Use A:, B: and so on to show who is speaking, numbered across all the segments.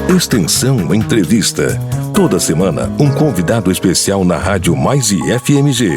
A: Extensão Entrevista. Toda semana, um convidado especial na Rádio Mais e FMG.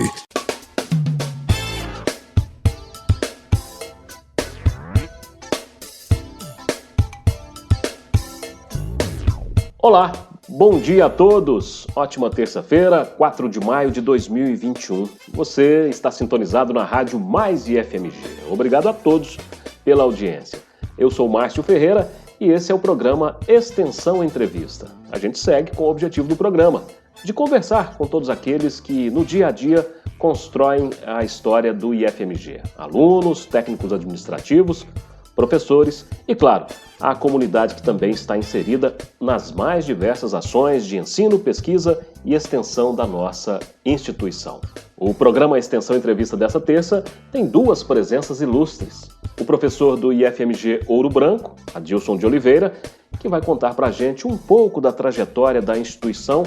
B: Olá, bom dia a todos. Ótima terça-feira, 4 de maio de 2021. Você está sintonizado na Rádio Mais e FMG. Obrigado a todos pela audiência. Eu sou Márcio Ferreira e esse é o programa Extensão Entrevista. A gente segue com o objetivo do programa, de conversar com todos aqueles que no dia a dia constroem a história do IFMG. Alunos, técnicos administrativos, professores e, claro, a comunidade que também está inserida nas mais diversas ações de ensino, pesquisa e extensão da nossa instituição. O programa Extensão Entrevista dessa terça tem duas presenças ilustres. O professor do IFMG Ouro Branco, Adilson de Oliveira, que vai contar para a gente um pouco da trajetória da instituição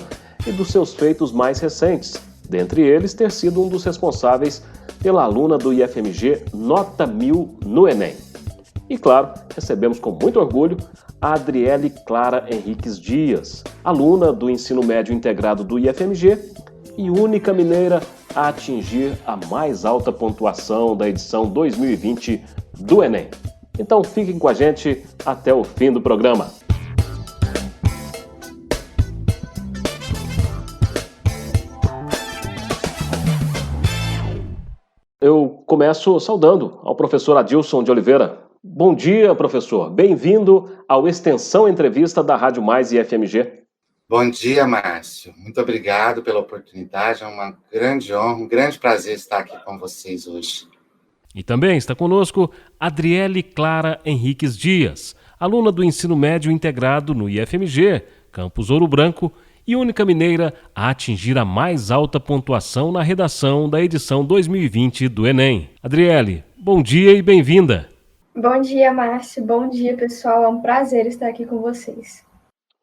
B: e dos seus feitos mais recentes, dentre eles ter sido um dos responsáveis pela aluna do IFMG Nota 1000 no Enem. E claro, recebemos com muito orgulho a Adriele Clara Henriques Dias, aluna do Ensino Médio Integrado do IFMG e única mineira a atingir a mais alta pontuação da edição 2020 do Enem. Então fiquem com a gente até o fim do programa. Eu começo saudando ao professor Adilson de Oliveira. Bom dia, professor. Bem-vindo ao Extensão Entrevista da Rádio Mais e FMG.
C: Bom dia, Márcio. Muito obrigado pela oportunidade. É uma grande honra, um grande prazer estar aqui com vocês hoje.
B: E também está conosco Adriele Clara Henriques Dias, aluna do Ensino Médio Integrado no IFMG, Campus Ouro Branco, e única mineira a atingir a mais alta pontuação na redação da edição 2020 do Enem. Adriele, bom dia e bem-vinda.
D: Bom dia, Márcio. Bom dia, pessoal. É um prazer estar aqui com vocês.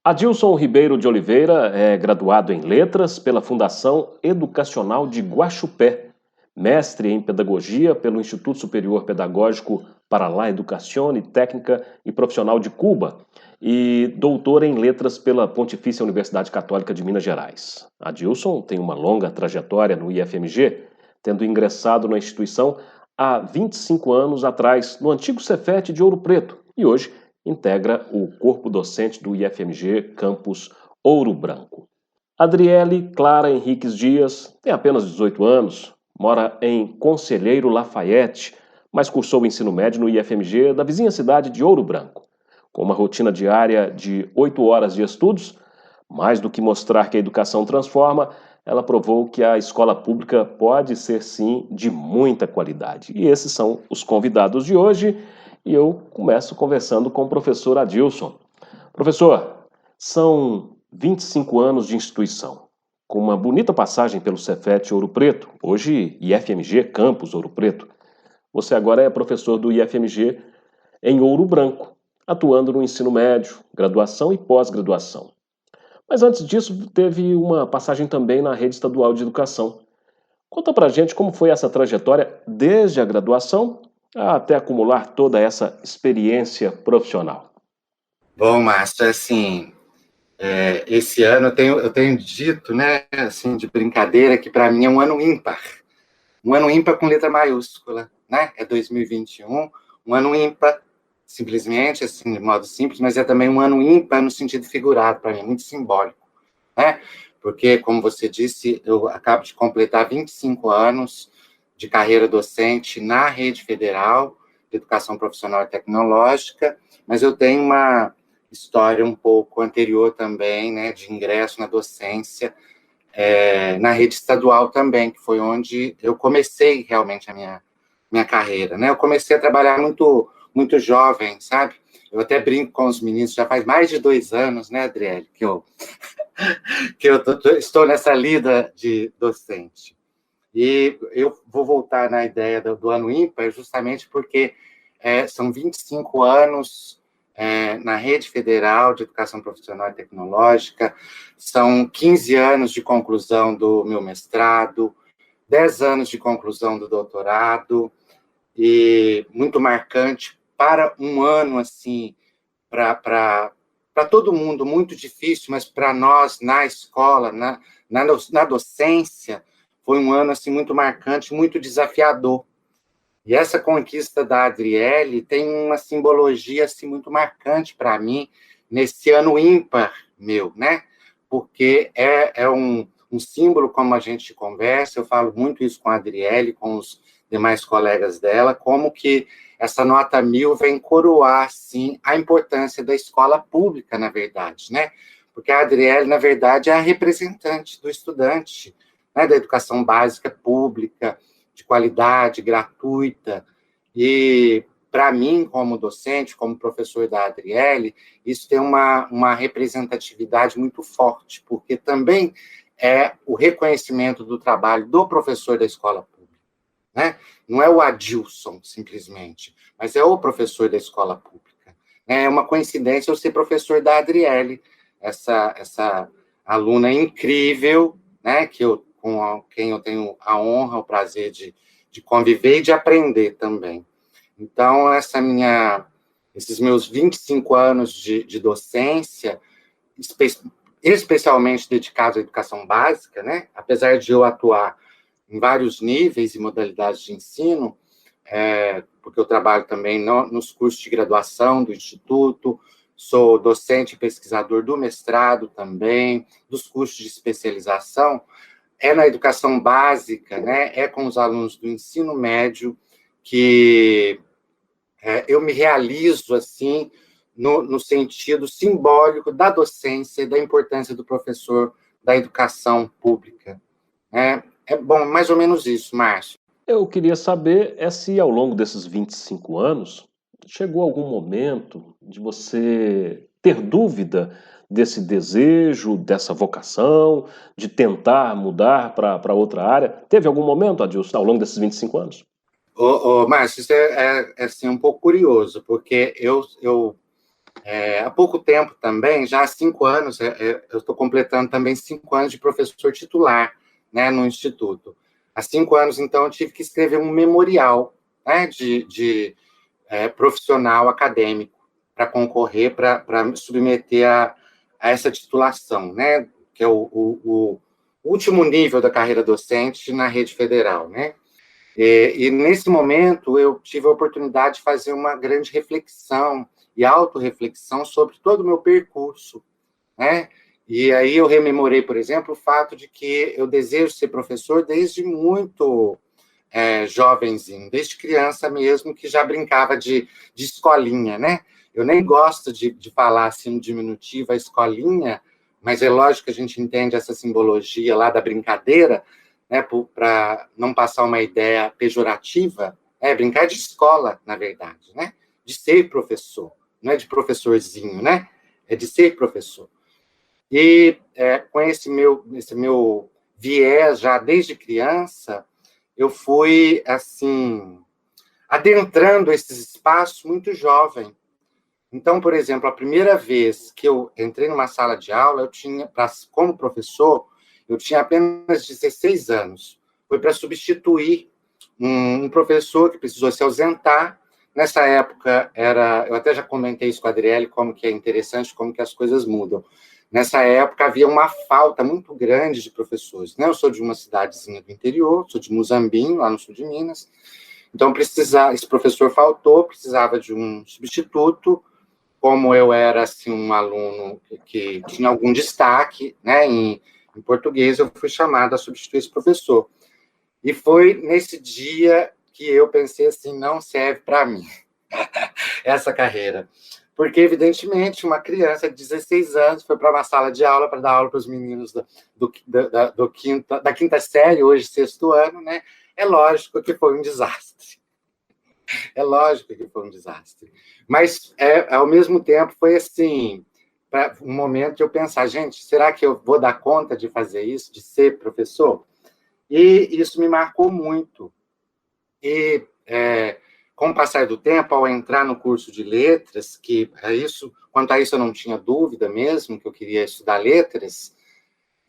B: Adilson Ribeiro de Oliveira é graduado em Letras pela Fundação Educacional de Guaxupé, mestre em Pedagogia pelo Instituto Superior Pedagógico para la Educazione Técnica e Profissional de Cuba e doutor em Letras pela Pontifícia Universidade Católica de Minas Gerais. Adilson tem uma longa trajetória no IFMG, tendo ingressado na instituição há 25 anos atrás, no antigo Cefet de Ouro Preto, e hoje integra o corpo docente do IFMG Campus Ouro Branco. Adriele Clara Henriques Dias tem apenas 18 anos, mora em Conselheiro Lafayette, mas cursou o ensino médio no IFMG da vizinha cidade de Ouro Branco. Com uma rotina diária de 8 horas de estudos, mais do que mostrar que a educação transforma, ela provou que a escola pública pode ser, sim, de muita qualidade. E esses são os convidados de hoje, e eu começo conversando com o professor Adilson. Professor, são 25 anos de instituição, com uma bonita passagem pelo Cefet Ouro Preto, hoje IFMG Campus Ouro Preto. Você agora é professor do IFMG em Ouro Branco, atuando no ensino médio, graduação e pós-graduação. Mas antes disso, teve uma passagem também na Rede Estadual de Educação. Conta pra gente como foi essa trajetória desde a graduação até acumular toda essa experiência profissional.
C: Bom, Márcio, assim, esse ano eu tenho dito, né, assim, de brincadeira, que para mim é um ano ímpar. Um ano ímpar com letra maiúscula, né? É 2021, um ano ímpar, simplesmente, assim, de modo simples, mas é também um ano ímpar no sentido figurado, para mim, muito simbólico, né? Porque, como você disse, eu acabo de completar 25 anos de carreira docente na Rede Federal de Educação Profissional e Tecnológica, mas eu tenho uma história um pouco anterior também, né, de ingresso na docência, na rede estadual também, que foi onde eu comecei realmente a minha carreira, né? Eu comecei a trabalhar muito jovem, sabe? Eu até brinco com os meninos, já faz mais de 2 anos, né, Adriele, que eu estou nessa lida de docente. E eu vou voltar na ideia do ano ímpar, justamente porque são 25 anos na Rede Federal de Educação Profissional e Tecnológica, são 15 anos de conclusão do meu mestrado, 10 anos de conclusão do doutorado, e muito marcante para um ano, assim, para para todo mundo muito difícil, mas para nós, na escola, na docência, foi um ano assim, muito marcante, muito desafiador. E essa conquista da Adriele tem uma simbologia assim, muito marcante para mim, nesse ano ímpar meu, né? Porque é um símbolo, como a gente conversa, eu falo muito isso com a Adriele, com os demais colegas dela, como que essa nota 1000 vem coroar, sim, a importância da escola pública, na verdade, né? Porque a Adriele, na verdade, é a representante do estudante, né, da educação básica pública, de qualidade, gratuita, e para mim, como docente, como professor da Adriele, isso tem uma representatividade muito forte, porque também é o reconhecimento do trabalho do professor da escola pública, né? Não é o Adilson, simplesmente, mas é o professor da escola pública. É uma coincidência eu ser professor da Adriele, essa aluna incrível, né, com quem eu tenho a honra, o prazer de conviver e de aprender também. Então, esses meus 25 anos de docência, especialmente dedicados à educação básica, né, apesar de eu atuar em vários níveis e modalidades de ensino, porque eu trabalho também nos cursos de graduação do Instituto, sou docente e pesquisador do mestrado também, dos cursos de especialização, na educação básica, né, com os alunos do ensino médio que eu me realizo, assim, no sentido simbólico da docência e da importância do professor da educação pública. Bom, mais ou menos isso, Márcio.
B: Eu queria saber se ao longo desses 25 anos chegou algum momento de você ter dúvida desse desejo, dessa vocação, de tentar mudar para outra área. Teve algum momento, Adilson, ao longo desses 25 anos?
C: Márcio, isso assim, um pouco curioso, porque há pouco tempo também, já há 5 anos, eu estou completando também 5 anos de professor titular, né, no Instituto. Há 5 anos, então, eu tive que escrever um memorial, né, de profissional acadêmico para concorrer, para me submeter a essa titulação, né, que é o último nível da carreira docente na rede federal, né? E nesse momento eu tive a oportunidade de fazer uma grande reflexão e autorreflexão sobre todo o meu percurso, né? E aí eu rememorei, por exemplo, o fato de que eu desejo ser professor desde muito jovenzinho, desde criança mesmo, que já brincava de escolinha, né? Eu nem gosto de falar assim no diminutivo, a escolinha, mas é lógico que a gente entende essa simbologia lá da brincadeira, né, para não passar uma ideia pejorativa, brincar de escola, na verdade, né? De ser professor, não é de professorzinho, né? É de ser professor. E com esse meu viés já desde criança, eu fui, assim, adentrando esses espaços muito jovem. Então, por exemplo, a primeira vez que eu entrei numa sala de aula, como professor, eu tinha apenas 16 anos. Foi para substituir um professor que precisou se ausentar. Nessa época, eu até já comentei isso com a Adriele, como que é interessante, como que as coisas mudam. Nessa época, havia uma falta muito grande de professores, né? Eu sou de uma cidadezinha do interior, sou de Muzambinho, lá no sul de Minas. Então, esse professor faltou, precisava de um substituto. Como eu era, assim, um aluno que tinha algum destaque, né, em português, eu fui chamado a substituir esse professor. E foi nesse dia que eu pensei assim, não serve para mim essa carreira. Porque, evidentemente, uma criança de 16 anos foi para uma sala de aula para dar aula para os meninos da quinta série, hoje sexto ano, né? É lógico que foi um desastre. É lógico que foi um desastre. Mas, ao mesmo tempo, foi assim, um momento de eu pensar, gente, será que eu vou dar conta de fazer isso, de ser professor? E isso me marcou muito. E, com o passar do tempo, ao entrar no curso de letras, quanto a isso eu não tinha dúvida mesmo, que eu queria estudar letras,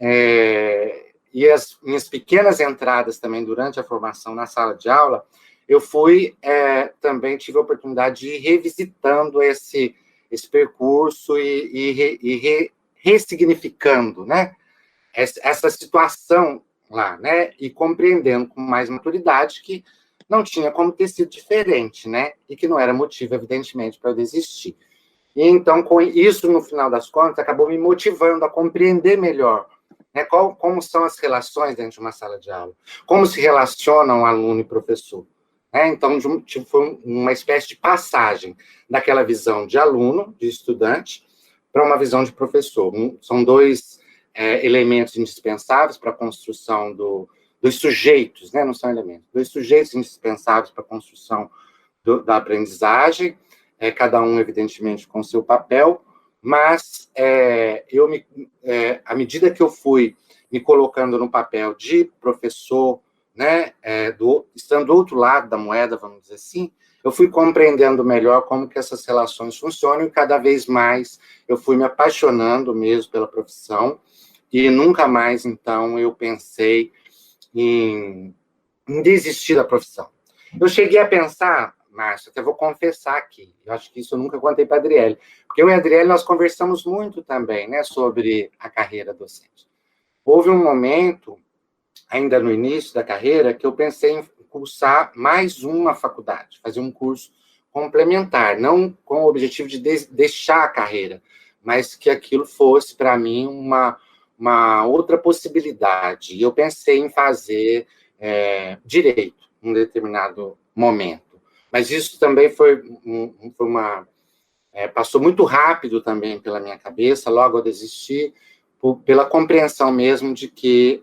C: e as minhas pequenas entradas também durante a formação na sala de aula, eu também tive a oportunidade de ir revisitando esse esse percurso e ressignificando, né, essa situação lá, né, e compreendendo com mais maturidade que não tinha como ter sido diferente, né, e que não era motivo, evidentemente, para eu desistir. E então, com isso, no final das contas, acabou me motivando a compreender melhor, né, como são as relações dentro de uma sala de aula, como se relacionam aluno e professor. Né? Então, foi uma espécie de passagem daquela visão de aluno, de estudante, para uma visão de professor. São dois elementos indispensáveis para a construção dos sujeitos, né? Não são elementos, dos sujeitos indispensáveis para a construção da aprendizagem, cada um, evidentemente, com seu papel, mas à medida que eu fui me colocando no papel de professor, né, estando do outro lado da moeda, vamos dizer assim, eu fui compreendendo melhor como que essas relações funcionam e cada vez mais eu fui me apaixonando mesmo pela profissão e nunca mais, então, eu pensei em desistir da profissão. Eu cheguei a pensar, Márcio, até vou confessar aqui, eu acho que isso eu nunca contei para a Adriele, porque eu e a Adriele, nós conversamos muito também, né, sobre a carreira docente. Houve um momento, ainda no início da carreira, que eu pensei em cursar mais uma faculdade, fazer um curso complementar, não com o objetivo de deixar a carreira, mas que aquilo fosse, para mim, uma outra possibilidade. E eu pensei em fazer direito, em um determinado momento. Mas isso também passou muito rápido também pela minha cabeça, logo eu desisti, pela compreensão mesmo de que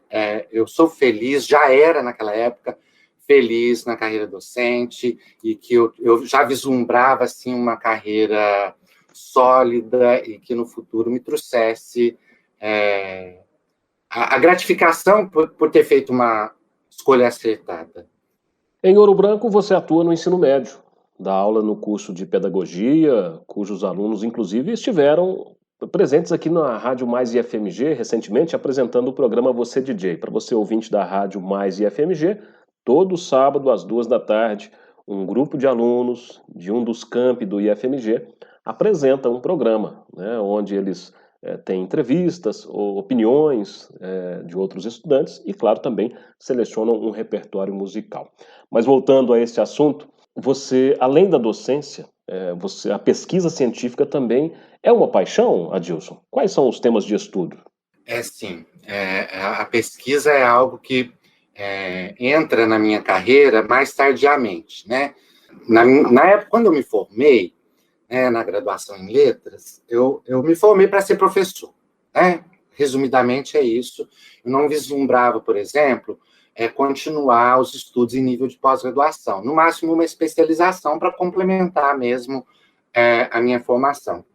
C: eu sou feliz, já era naquela época feliz na carreira docente, e que eu já vislumbrava assim, uma carreira sólida e que no futuro me trouxesse a gratificação por ter feito uma escolha acertada.
B: Em Ouro Branco, você atua no ensino médio, dá aula no curso de pedagogia, cujos alunos, inclusive, estiveram presentes aqui na Rádio Mais IFMG, recentemente, apresentando o programa Você DJ. Para você, ouvinte da Rádio Mais IFMG, todo sábado, às 14h, um grupo de alunos de um dos campi do IFMG apresenta um programa, né, onde eles têm entrevistas ou opiniões de outros estudantes e, claro, também selecionam um repertório musical. Mas voltando a esse assunto, você, além da docência, a pesquisa científica também é uma paixão, Adilson? Quais são os temas de estudo?
C: Sim. A pesquisa é algo que entra na minha carreira mais tardiamente, né? Na época, quando eu me formei, na graduação em letras, eu me formei para ser professor, né? Resumidamente é isso. Eu não vislumbrava, por exemplo, continuar os estudos em nível de pós-graduação, no máximo uma especialização para complementar mesmo a minha formação.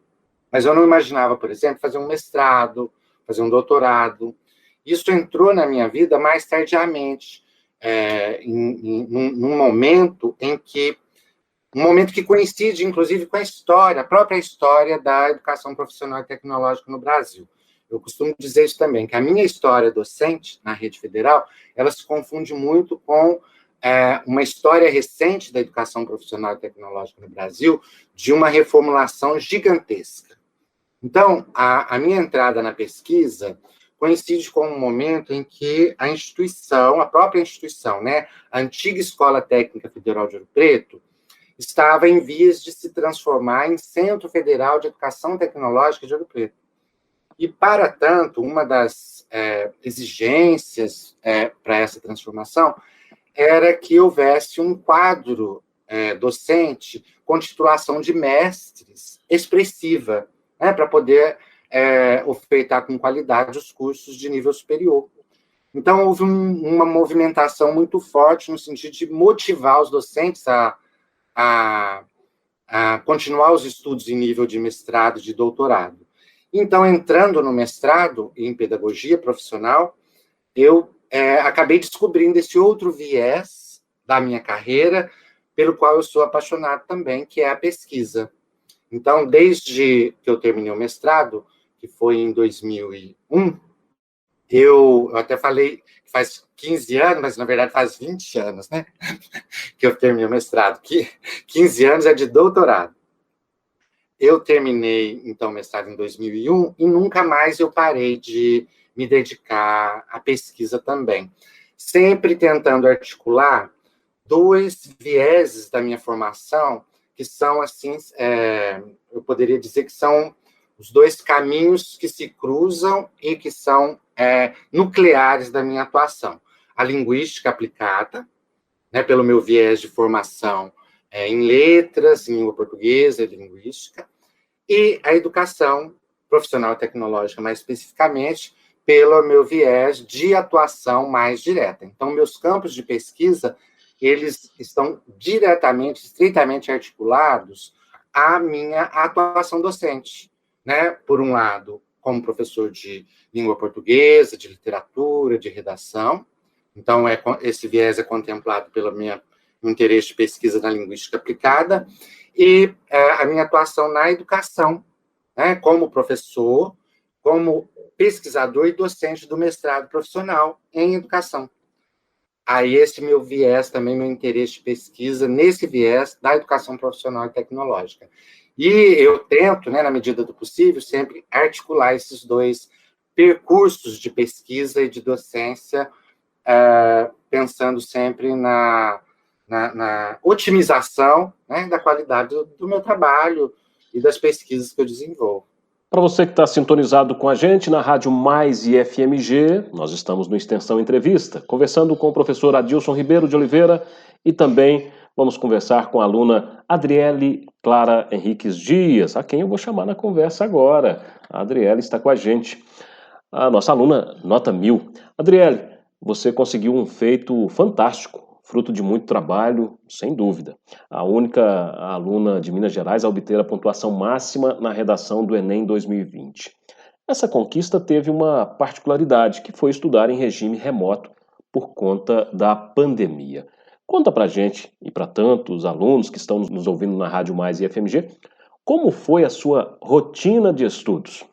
C: Mas eu não imaginava, por exemplo, fazer um mestrado, fazer um doutorado. Isso entrou na minha vida mais tardiamente, num momento que coincide, inclusive, com a própria história da educação profissional e tecnológica no Brasil. Eu costumo dizer isso também, que a minha história docente na rede federal, ela se confunde muito com uma história recente da educação profissional e tecnológica no Brasil, de uma reformulação gigantesca. Então, a minha entrada na pesquisa coincide com um momento em que a própria instituição, né, a antiga Escola Técnica Federal de Ouro Preto, estava em vias de se transformar em Centro Federal de Educação Tecnológica de Ouro Preto. E, para tanto, uma das exigências para essa transformação era que houvesse um quadro docente com titulação de mestres expressiva, para poder ofertar com qualidade os cursos de nível superior. Então, houve uma movimentação muito forte no sentido de motivar os docentes a continuar os estudos em nível de mestrado e de doutorado. Então, entrando no mestrado em pedagogia profissional, eu acabei descobrindo esse outro viés da minha carreira, pelo qual eu sou apaixonado também, que é a pesquisa. Então, desde que eu terminei o mestrado, que foi em 2001, eu até falei que faz 15 anos, mas na verdade faz 20 anos, né? Que eu terminei o mestrado, que 15 anos é de doutorado. eu terminei, então, mestrado em 2001 e nunca mais eu parei de me dedicar à pesquisa também. Sempre tentando articular dois vieses da minha formação, que são, assim, eu poderia dizer que são os dois caminhos que se cruzam e que são nucleares da minha atuação. A linguística aplicada, né, pelo meu viés de formação em letras, em língua portuguesa e linguística, e a educação profissional e tecnológica, mais especificamente, pelo meu viés de atuação mais direta. Então, meus campos de pesquisa, eles estão diretamente, estritamente articulados à minha atuação docente, né? Por um lado, como professor de língua portuguesa, de literatura, de redação. Então, esse viés é contemplado pelo meu interesse de pesquisa na linguística aplicada e a minha atuação na educação, né? Como professor, como pesquisador e docente do mestrado profissional em educação. Aí esse meu viés também, meu interesse de pesquisa nesse viés da educação profissional e tecnológica. E eu tento, né, na medida do possível, sempre articular esses dois percursos de pesquisa e de docência, pensando sempre na otimização, né, da qualidade do meu trabalho e das pesquisas que eu desenvolvo.
B: Para você que está sintonizado com a gente na Rádio Mais e FMG, nós estamos no Extensão Entrevista, conversando com o professor Adilson Ribeiro de Oliveira e também vamos conversar com a aluna Adriele Clara Henriques Dias, a quem eu vou chamar na conversa agora. A Adriele está com a gente, a nossa aluna nota 1000. Adriele, você conseguiu um feito fantástico, fruto de muito trabalho, sem dúvida. A única aluna de Minas Gerais a obter a pontuação máxima na redação do Enem 2020. Essa conquista teve uma particularidade, que foi estudar em regime remoto por conta da pandemia. Conta pra gente, e para tantos alunos que estão nos ouvindo na Rádio Mais e FMG, como foi a sua rotina de estudos?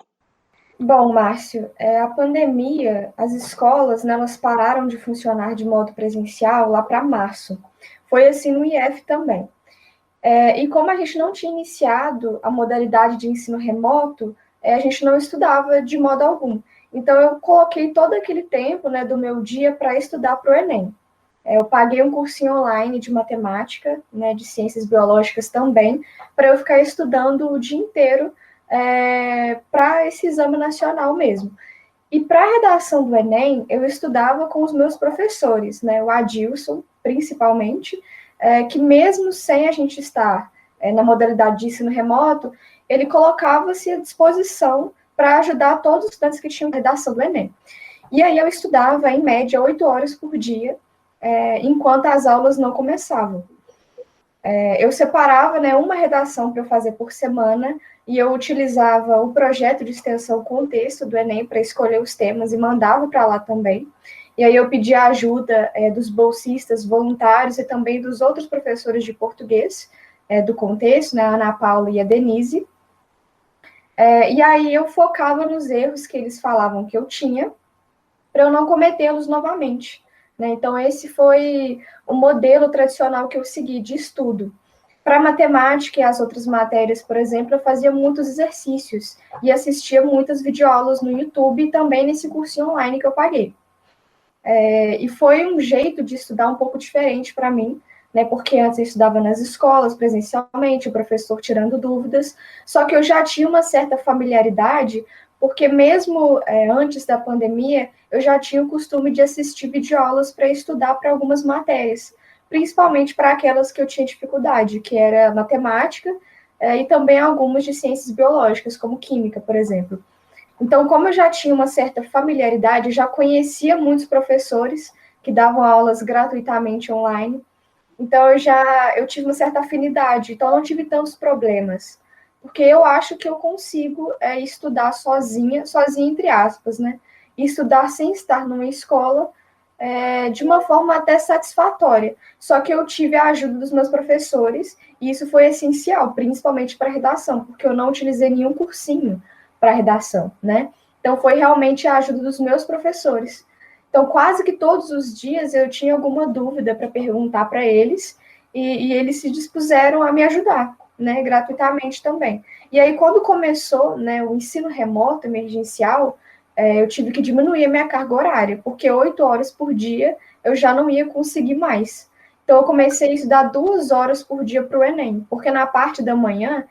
D: Bom, Márcio, a pandemia, as escolas, né, elas pararam de funcionar de modo presencial lá para março. Foi assim no IF também. E como a gente não tinha iniciado a modalidade de ensino remoto, a gente não estudava de modo algum. Então, eu coloquei todo aquele tempo, né, do meu dia para estudar para o Enem. Eu paguei um cursinho online de matemática, né, de ciências biológicas também, para eu ficar estudando o dia inteiro para esse exame nacional mesmo. E para a redação do Enem, eu estudava com os meus professores, né, o Adilson, principalmente, que mesmo sem a gente estar na modalidade de ensino remoto, ele colocava-se à disposição para ajudar todos os estudantes que tinham redação do Enem. E aí eu estudava, em média, 8 horas por dia, enquanto as aulas não começavam. Eu separava, né, uma redação para eu fazer por semana, e eu utilizava o projeto de extensão Contexto do Enem para escolher os temas e mandava para lá também. E aí eu pedi a ajuda dos bolsistas voluntários e também dos outros professores de português do Contexto, né, a Ana Paula e a Denise. E aí eu focava nos erros que eles falavam que eu tinha, para eu não cometê-los novamente. Né? Então, esse foi o modelo tradicional que eu segui de estudo. Para matemática e as outras matérias, por exemplo, eu fazia muitos exercícios e assistia muitas videoaulas no YouTube e também nesse cursinho online que eu paguei. E foi um jeito de estudar um pouco diferente para mim, né, porque antes eu estudava nas escolas, presencialmente, o professor tirando dúvidas, só que eu já tinha uma certa familiaridade, porque mesmo antes da pandemia, eu já tinha o costume de assistir videoaulas para estudar para algumas matérias, principalmente para aquelas que eu tinha dificuldade, que era matemática, e também algumas de ciências biológicas, como química, por exemplo. Então, como eu já tinha uma certa familiaridade, já conhecia muitos professores que davam aulas gratuitamente online, então eu tive uma certa afinidade, então não tive tantos problemas, porque eu acho que eu consigo estudar sozinha entre aspas, né? E estudar sem estar numa escola de uma forma até satisfatória. Só que eu tive a ajuda dos meus professores, e isso foi essencial, principalmente para a redação, porque eu não utilizei nenhum cursinho para a redação, né? Então, foi realmente a ajuda dos meus professores. Então, quase que todos os dias eu tinha alguma dúvida para perguntar para eles, e eles se dispuseram a me ajudar, né, gratuitamente também. E aí, quando começou, né, o ensino remoto emergencial, eu tive que diminuir a minha carga horária, porque 8 horas por dia eu já não ia conseguir mais. Então, eu comecei a estudar 2 horas por dia para o Enem, porque na parte da manhã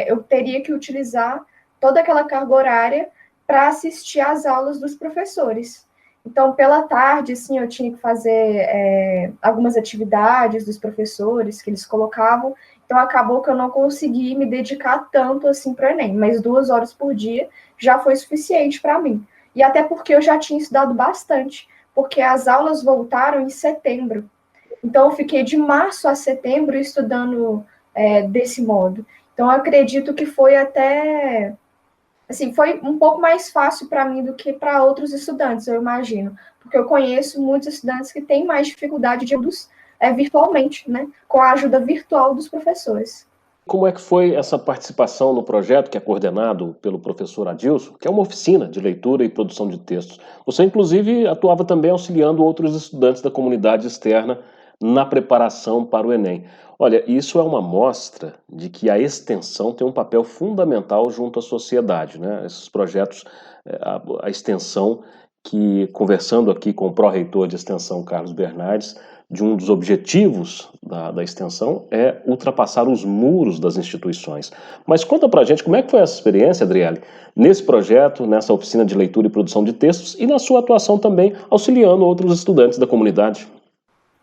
D: eu teria que utilizar toda aquela carga horária para assistir às aulas dos professores. Então, pela tarde, assim, eu tinha que fazer algumas atividades dos professores que eles colocavam. Então, acabou que eu não consegui me dedicar tanto assim para o Enem, mas 2 horas por dia já foi suficiente para mim. E até porque eu já tinha estudado bastante, porque as aulas voltaram em setembro. Então, eu fiquei de março a setembro estudando desse modo. Então, eu acredito que foi até... Assim, foi um pouco mais fácil para mim do que para outros estudantes, eu imagino. Porque eu conheço muitos estudantes que têm mais dificuldade de estudos virtualmente, né? Com a ajuda virtual dos professores.
B: Como é que foi essa participação no projeto que é coordenado pelo professor Adilson, que é uma oficina de leitura e produção de textos? Você, inclusive, atuava também auxiliando outros estudantes da comunidade externa na preparação para o Enem. Olha, isso é uma mostra de que a extensão tem um papel fundamental junto à sociedade, né? Esses projetos, a extensão, que, conversando aqui com o pró-reitor de extensão, Carlos Bernardes, de um dos objetivos da extensão é ultrapassar os muros das instituições. Mas conta pra gente como é que foi essa experiência, Adriele, nesse projeto, nessa oficina de leitura e produção de textos e na sua atuação também auxiliando outros estudantes da comunidade.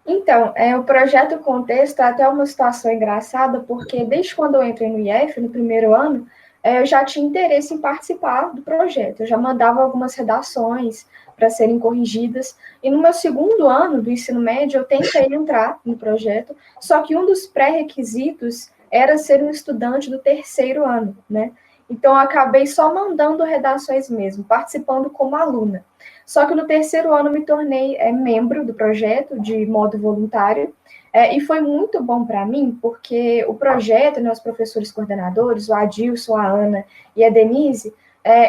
D: Então, o projeto Contexto é até uma situação engraçada, porque desde quando eu entrei no IF, no primeiro ano, eu já tinha interesse em participar do projeto. Eu já mandava algumas redações para serem corrigidas. E no meu segundo ano do ensino médio, eu tentei entrar no projeto, só que um dos pré-requisitos era ser um estudante do terceiro ano, né? Então, eu acabei só mandando redações mesmo, participando como aluna. Só que no terceiro ano me tornei membro do projeto de modo voluntário, e foi muito bom para mim, porque o projeto, né, os professores coordenadores, o Adilson, a Ana e a Denise,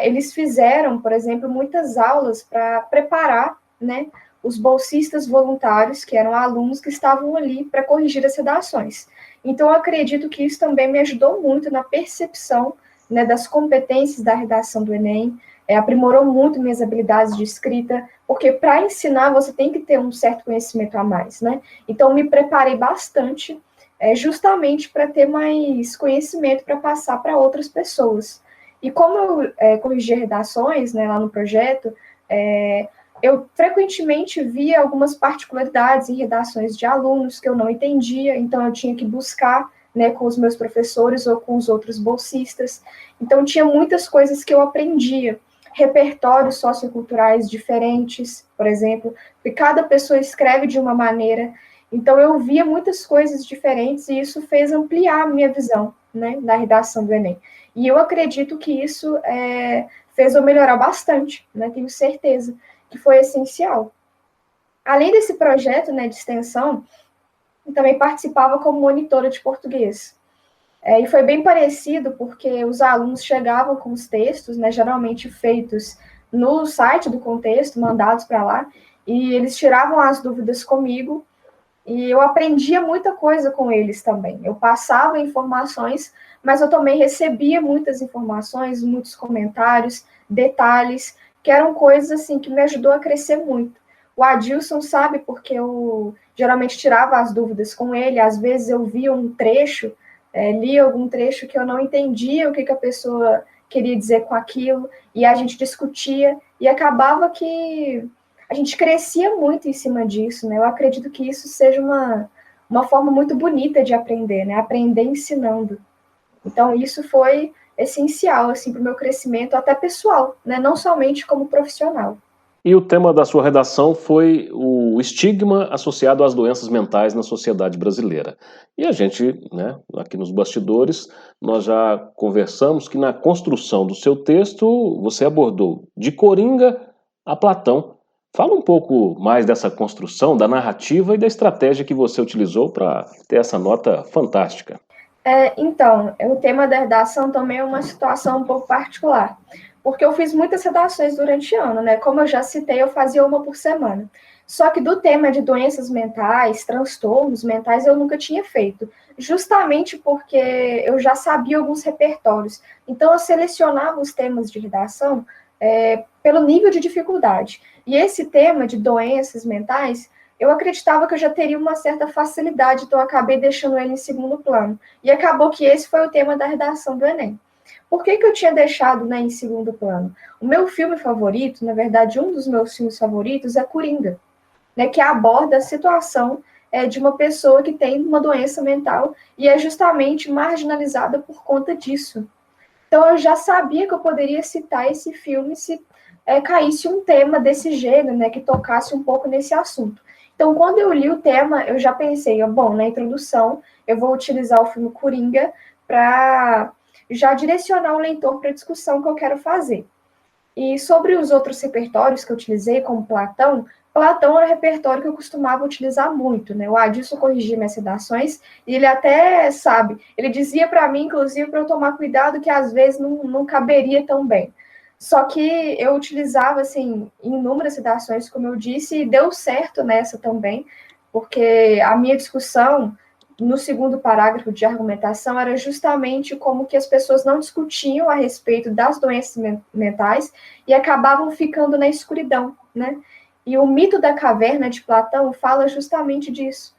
D: eles fizeram, por exemplo, muitas aulas para preparar, né, os bolsistas voluntários, que eram alunos que estavam ali para corrigir as redações. Então, eu acredito que isso também me ajudou muito na percepção, né, das competências da redação do Enem, aprimorou muito minhas habilidades de escrita, porque para ensinar você tem que ter um certo conhecimento a mais, né? Então, me preparei bastante, justamente para ter mais conhecimento para passar para outras pessoas. E como eu corrigia redações, né, lá no projeto, eu frequentemente via algumas particularidades em redações de alunos que eu não entendia, então eu tinha que buscar, né, com os meus professores ou com os outros bolsistas. Então, tinha muitas coisas que eu aprendia. Repertórios socioculturais diferentes, por exemplo, porque cada pessoa escreve de uma maneira. Então, eu via muitas coisas diferentes e isso fez ampliar a minha visão, né, na redação do Enem. E eu acredito que isso fez eu melhorar bastante, né, tenho certeza que foi essencial. Além desse projeto, né, de extensão, eu também participava como monitora de português. E foi bem parecido, porque os alunos chegavam com os textos, né, geralmente feitos no site do Contexto, mandados para lá, e eles tiravam as dúvidas comigo, e eu aprendia muita coisa com eles também. Eu passava informações, mas eu também recebia muitas informações, muitos comentários, detalhes, que eram coisas assim que me ajudou a crescer muito. O Adilson sabe, porque eu geralmente tirava as dúvidas com ele, às vezes eu via um trecho, li algum trecho que eu não entendia o que a pessoa queria dizer com aquilo, e a gente discutia, e acabava que a gente crescia muito em cima disso, né? Eu acredito que isso seja uma forma muito bonita de aprender, né? Aprender ensinando. Então, isso foi essencial, assim, para o meu crescimento, até pessoal, né? Não somente como profissional.
B: E o tema da sua redação foi o estigma associado às doenças mentais na sociedade brasileira. E a gente, né, aqui nos bastidores, nós já conversamos que na construção do seu texto você abordou de Coringa a Platão. Fala um pouco mais dessa construção, da narrativa e da estratégia que você utilizou para ter essa nota fantástica.
D: Então, o tema da redação também é uma situação um pouco particular, porque eu fiz muitas redações durante o ano, né? Como eu já citei, eu fazia uma por semana. Só que do tema de doenças mentais, transtornos mentais, eu nunca tinha feito, justamente porque eu já sabia alguns repertórios. Então, eu selecionava os temas de redação pelo nível de dificuldade. E esse tema de doenças mentais, eu acreditava que eu já teria uma certa facilidade, então eu acabei deixando ele em segundo plano. E acabou que esse foi o tema da redação do Enem. Por que eu tinha deixado, né, em segundo plano? O meu filme favorito, na verdade, um dos meus filmes favoritos é Coringa, né, que aborda a situação de uma pessoa que tem uma doença mental e é justamente marginalizada por conta disso. Então, eu já sabia que eu poderia citar esse filme se caísse um tema desse gênero, né, que tocasse um pouco nesse assunto. Então, quando eu li o tema, eu já pensei, bom, na introdução, eu vou utilizar o filme Coringa para já direcionar o leitor para a discussão que eu quero fazer. E sobre os outros repertórios que eu utilizei, como Platão, Platão era um repertório que eu costumava utilizar muito, né? O Adilson corrigia minhas redações, e ele até sabe, ele dizia para mim, inclusive, para eu tomar cuidado, que às vezes não caberia tão bem. Só que eu utilizava, assim, inúmeras redações, como eu disse, e deu certo nessa também, porque a minha discussão no segundo parágrafo de argumentação era justamente como que as pessoas não discutiam a respeito das doenças mentais e acabavam ficando na escuridão, né? E o mito da caverna de Platão fala justamente disso,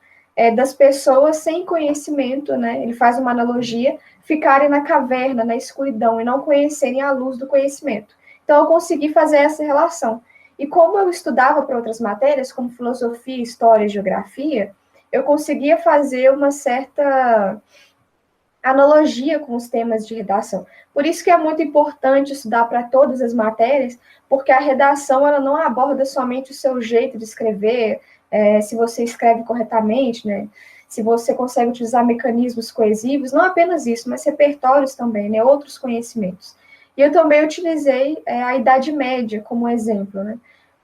D: das pessoas sem conhecimento, né? Ele faz uma analogia, ficarem na caverna, na escuridão, e não conhecerem a luz do conhecimento. Então, eu consegui fazer essa relação. E como eu estudava para outras matérias, como filosofia, história e geografia, eu conseguia fazer uma certa analogia com os temas de redação. Por isso que é muito importante estudar para todas as matérias, porque a redação ela não aborda somente o seu jeito de escrever, se você escreve corretamente, né? Se você consegue utilizar mecanismos coesivos, não apenas isso, mas repertórios também, né? Outros conhecimentos. E eu também utilizei a Idade Média como exemplo, né?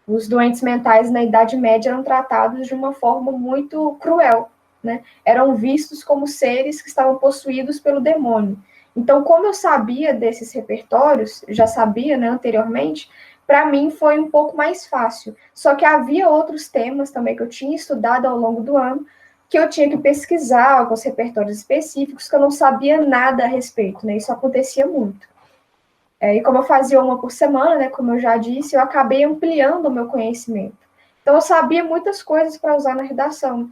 D: Os doentes mentais na Idade Média eram tratados de uma forma muito cruel, né? Eram vistos como seres que estavam possuídos pelo demônio. Então, como eu sabia desses repertórios, já sabia, né, anteriormente, para mim foi um pouco mais fácil. Só que havia outros temas também que eu tinha estudado ao longo do ano, que eu tinha que pesquisar alguns repertórios específicos que eu não sabia nada a respeito, né? Isso acontecia muito. E como eu fazia uma por semana, né, como eu já disse, eu acabei ampliando o meu conhecimento. Então, eu sabia muitas coisas para usar na redação.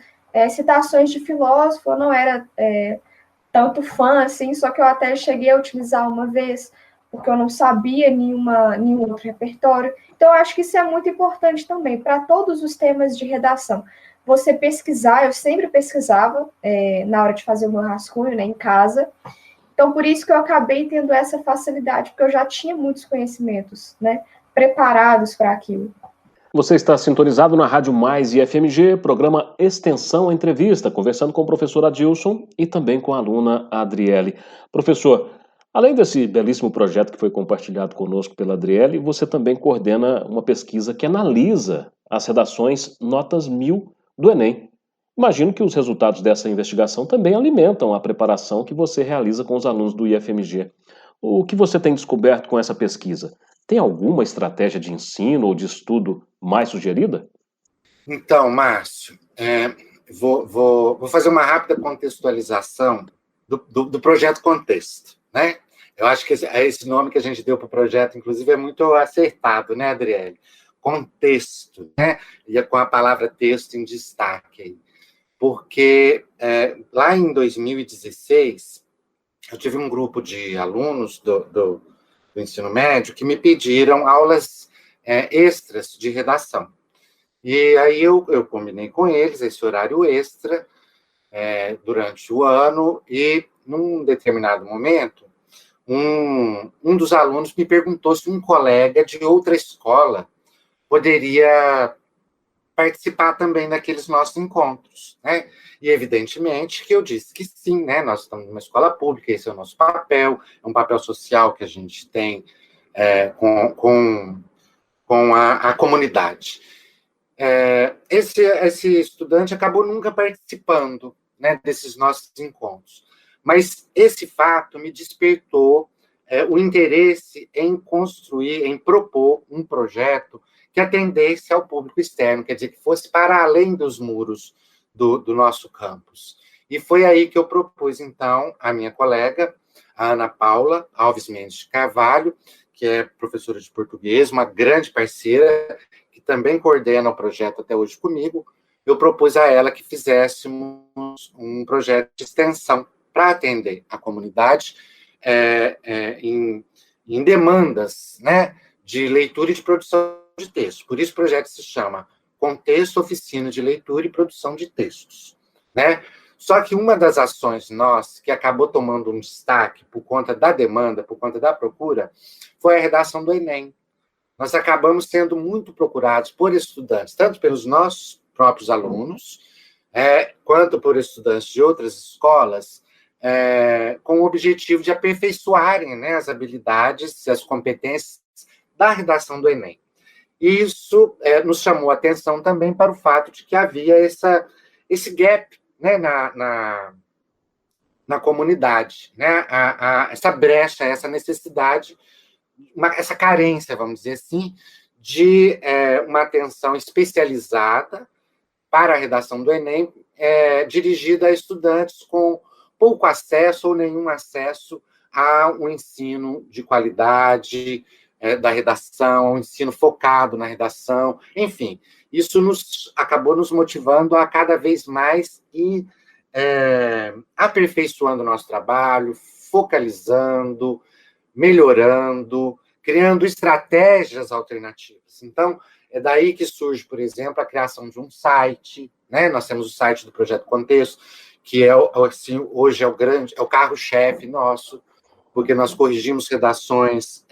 D: Citações de filósofo, eu não era tanto fã, assim, só que eu até cheguei a utilizar uma vez, porque eu não sabia nenhum outro repertório. Então, eu acho que isso é muito importante também, para todos os temas de redação. Você pesquisar, eu sempre pesquisava na hora de fazer o meu rascunho, né, em casa. Então, por isso que eu acabei tendo essa facilidade, porque eu já tinha muitos conhecimentos, né, preparados para aquilo.
B: Você está sintonizado na Rádio Mais e FMG, programa Extensão Entrevista, conversando com o professor Adilson e também com a aluna Adriele. Professor, além desse belíssimo projeto que foi compartilhado conosco pela Adriele, você também coordena uma pesquisa que analisa as redações notas 1000 do Enem. Imagino que os resultados dessa investigação também alimentam a preparação que você realiza com os alunos do IFMG. O que você tem descoberto com essa pesquisa? Tem alguma estratégia de ensino ou de estudo mais sugerida?
C: Então, Márcio, vou fazer uma rápida contextualização do projeto Contexto, né? Eu acho que esse nome que a gente deu para o projeto, inclusive, é muito acertado, né, Adriele? Contexto, né? E com a palavra texto em destaque aí. Porque lá em 2016, eu tive um grupo de alunos do ensino médio que me pediram aulas extras de redação. E aí eu combinei com eles esse horário extra durante o ano e, num determinado momento, um dos alunos me perguntou se um colega de outra escola poderia participar também daqueles nossos encontros, né? E, evidentemente, que eu disse que sim, né? Nós estamos numa escola pública, esse é o nosso papel, é um papel social que a gente tem com a comunidade. Esse estudante acabou nunca participando, né, desses nossos encontros, mas esse fato me despertou o interesse em construir, em propor um projeto que atendesse ao público externo, quer dizer, que fosse para além dos muros do nosso campus. E foi aí que eu propus, então, a minha colega, a Ana Paula Alves Mendes de Carvalho, que é professora de português, uma grande parceira, que também coordena o projeto até hoje comigo. Eu propus a ela que fizéssemos um projeto de extensão para atender a comunidade em demandas, né, de leitura e de produção de texto. Por isso o projeto se chama Contexto, Oficina de Leitura e Produção de Textos, né? Só que uma das ações nossas, que acabou tomando um destaque por conta da demanda, por conta da procura, foi a redação do Enem. Nós acabamos sendo muito procurados por estudantes, tanto pelos nossos próprios alunos, quanto por estudantes de outras escolas, com o objetivo de aperfeiçoarem, né, as habilidades e as competências da redação do Enem. E isso nos chamou a atenção também para o fato de que havia esse gap, né, na comunidade, né, essa brecha, essa necessidade, essa carência, vamos dizer assim, de uma atenção especializada para a redação do Enem, dirigida a estudantes com pouco acesso ou nenhum acesso a um ensino de qualidade da redação, um ensino focado na redação, enfim. Isso acabou nos motivando a cada vez mais ir aperfeiçoando o nosso trabalho, focalizando, melhorando, criando estratégias alternativas. Então, é daí que surge, por exemplo, a criação de um site, né? Nós temos o site do Projeto Contexto, que assim, hoje é o carro-chefe nosso, porque nós corrigimos redações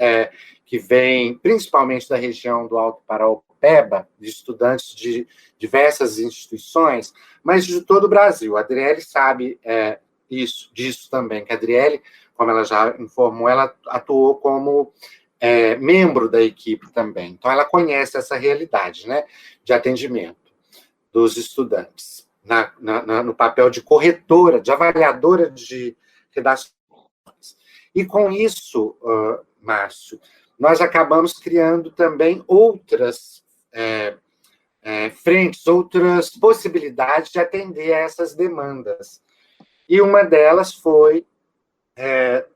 C: que vêm principalmente da região do Alto Paraopeba, de estudantes de diversas instituições, mas de todo o Brasil. A Adriele sabe disso também, que a Adriele, como ela já informou, ela atuou como membro da equipe também. Então, ela conhece essa realidade, né, de atendimento dos estudantes, no papel de corretora, de avaliadora de redações. E com isso, Márcio, nós acabamos criando também outras frentes, outras possibilidades de atender a essas demandas. E uma delas foi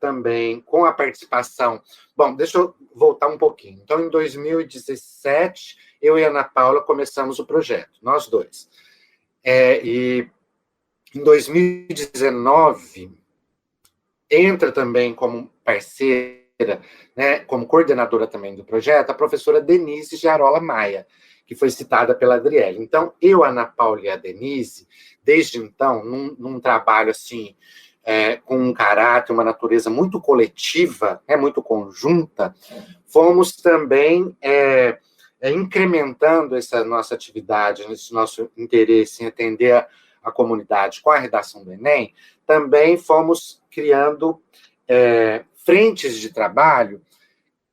C: também com a participação... Bom, deixa eu voltar um pouquinho. Então, em 2017, eu e a Ana Paula começamos o projeto, nós dois. E em 2019, entra também como parceira, né, como coordenadora também do projeto, a professora Denise Giarola Maia, que foi citada pela Adriele. Então, eu, a Ana Paula e a Denise, desde então, num trabalho assim, com um caráter, uma natureza muito coletiva, muito conjunta, fomos também incrementando essa nossa atividade, esse nosso interesse em atender a comunidade com a redação do Enem, também fomos criando frentes de trabalho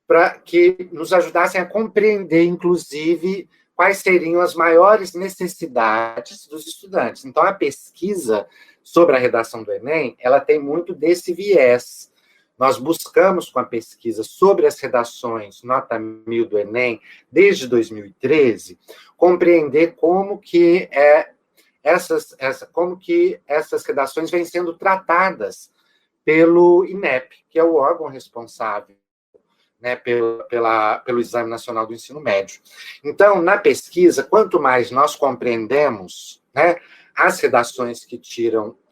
C: para que nos ajudassem a compreender, inclusive, quais seriam as maiores necessidades dos estudantes. Então, a pesquisa sobre a redação do Enem, ela tem muito desse viés. Nós buscamos, com a pesquisa sobre as redações nota 1000 do Enem, desde 2013, compreender como que essas redações vêm sendo tratadas pelo INEP, que é o órgão responsável, né, pelo Exame Nacional do Ensino Médio. Então, na pesquisa, quanto mais nós compreendemos, né, as redações que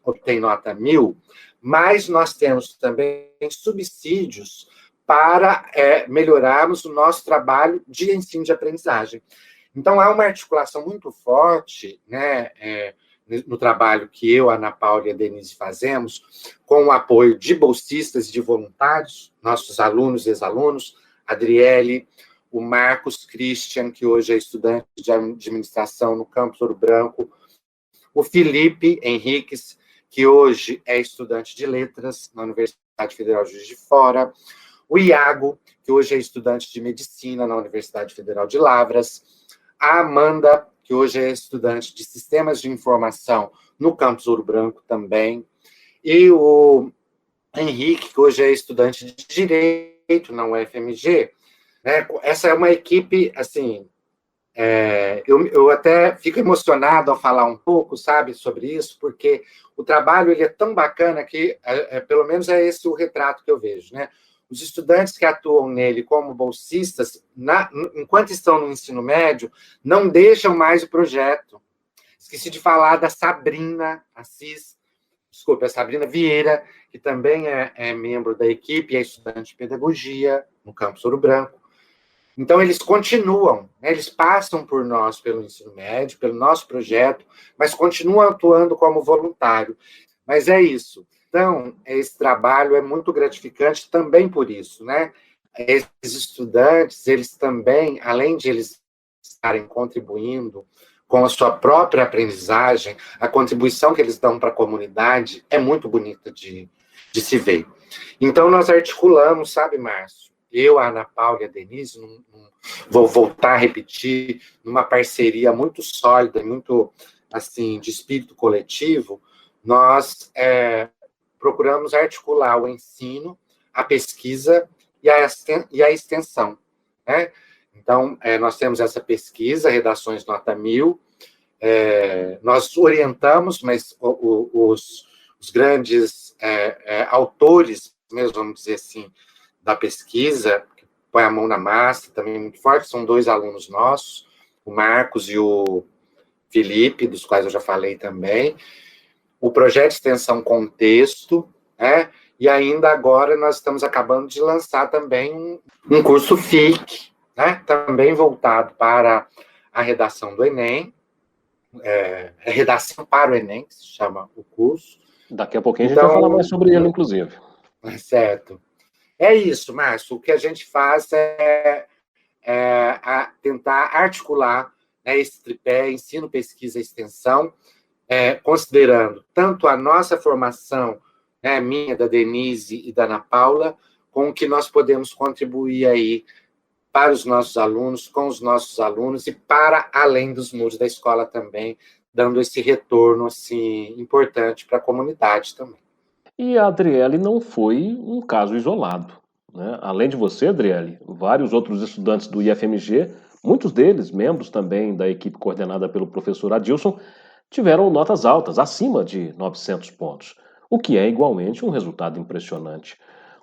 C: obtêm nota 1000, mais nós temos também subsídios para melhorarmos o nosso trabalho de ensino de aprendizagem. Então, há uma articulação muito forte, né, no trabalho que eu, a Ana Paula e a Denise fazemos, com o apoio de bolsistas e de voluntários, nossos alunos e ex-alunos, a Adriele, o Marcos Christian, que hoje é estudante de administração no campus Ouro Branco, o Felipe Henriques, que hoje é estudante de letras na Universidade Federal de Juiz de Fora, o Iago, que hoje é estudante de medicina na Universidade Federal de Lavras, a Amanda, que hoje é estudante de sistemas de informação no campus Ouro Branco também, e o Henrique, que hoje é estudante de direito na UFMG, né? Essa é uma equipe, assim, eu até fico emocionado ao falar um pouco, sabe, sobre isso, porque o trabalho ele é tão bacana que, pelo menos é esse o retrato que eu vejo, né? Os estudantes que atuam nele como bolsistas, enquanto estão no ensino médio, não deixam mais o projeto. Esqueci de falar da Sabrina Assis, desculpa, a Sabrina Vieira, que também é membro da equipe, é estudante de pedagogia no campus Ouro Branco. Então, eles continuam, né? Eles passam por nós pelo ensino médio, pelo nosso projeto, mas continuam atuando como voluntário. Mas é isso. Então, esse trabalho é muito gratificante também por isso, né? Esses estudantes, eles também, além de eles estarem contribuindo com a sua própria aprendizagem, a contribuição que eles dão para a comunidade é muito bonita de se ver. Então, nós articulamos, sabe, Márcio? Eu, a Ana Paula e a Denise, vou voltar a repetir, numa parceria muito sólida, muito, assim, de espírito coletivo, nós procuramos articular o ensino, a pesquisa e a extensão, né? Então, nós temos essa pesquisa, Redações Nota 1000, nós orientamos, mas os grandes autores, mesmo, vamos dizer assim, da pesquisa, que põe a mão na massa, também muito forte, são 2 alunos nossos, o Marcos e o Felipe, dos quais eu já falei também, o projeto de extensão Contexto, né? E ainda agora nós estamos acabando de lançar também um curso FIC, né? Também voltado para a redação do Enem, redação para o Enem, que se chama o curso.
B: Daqui a pouquinho a gente vai falar mais sobre ele, inclusive.
C: Certo. É isso, Márcio. O que a gente faz é tentar articular, né, esse tripé, ensino, pesquisa e extensão, considerando tanto a nossa formação, né, minha, da Denise e da Ana Paula, com o que nós podemos contribuir aí para os nossos alunos, com os nossos alunos e para além dos muros da escola também, dando esse retorno assim, importante para a comunidade também.
B: E a Adriele não foi um caso isolado, né? Além de você, Adriele, vários outros estudantes do IFMG, muitos deles membros também da equipe coordenada pelo professor Adilson, tiveram notas altas, acima de 900 pontos, o que é igualmente um resultado impressionante.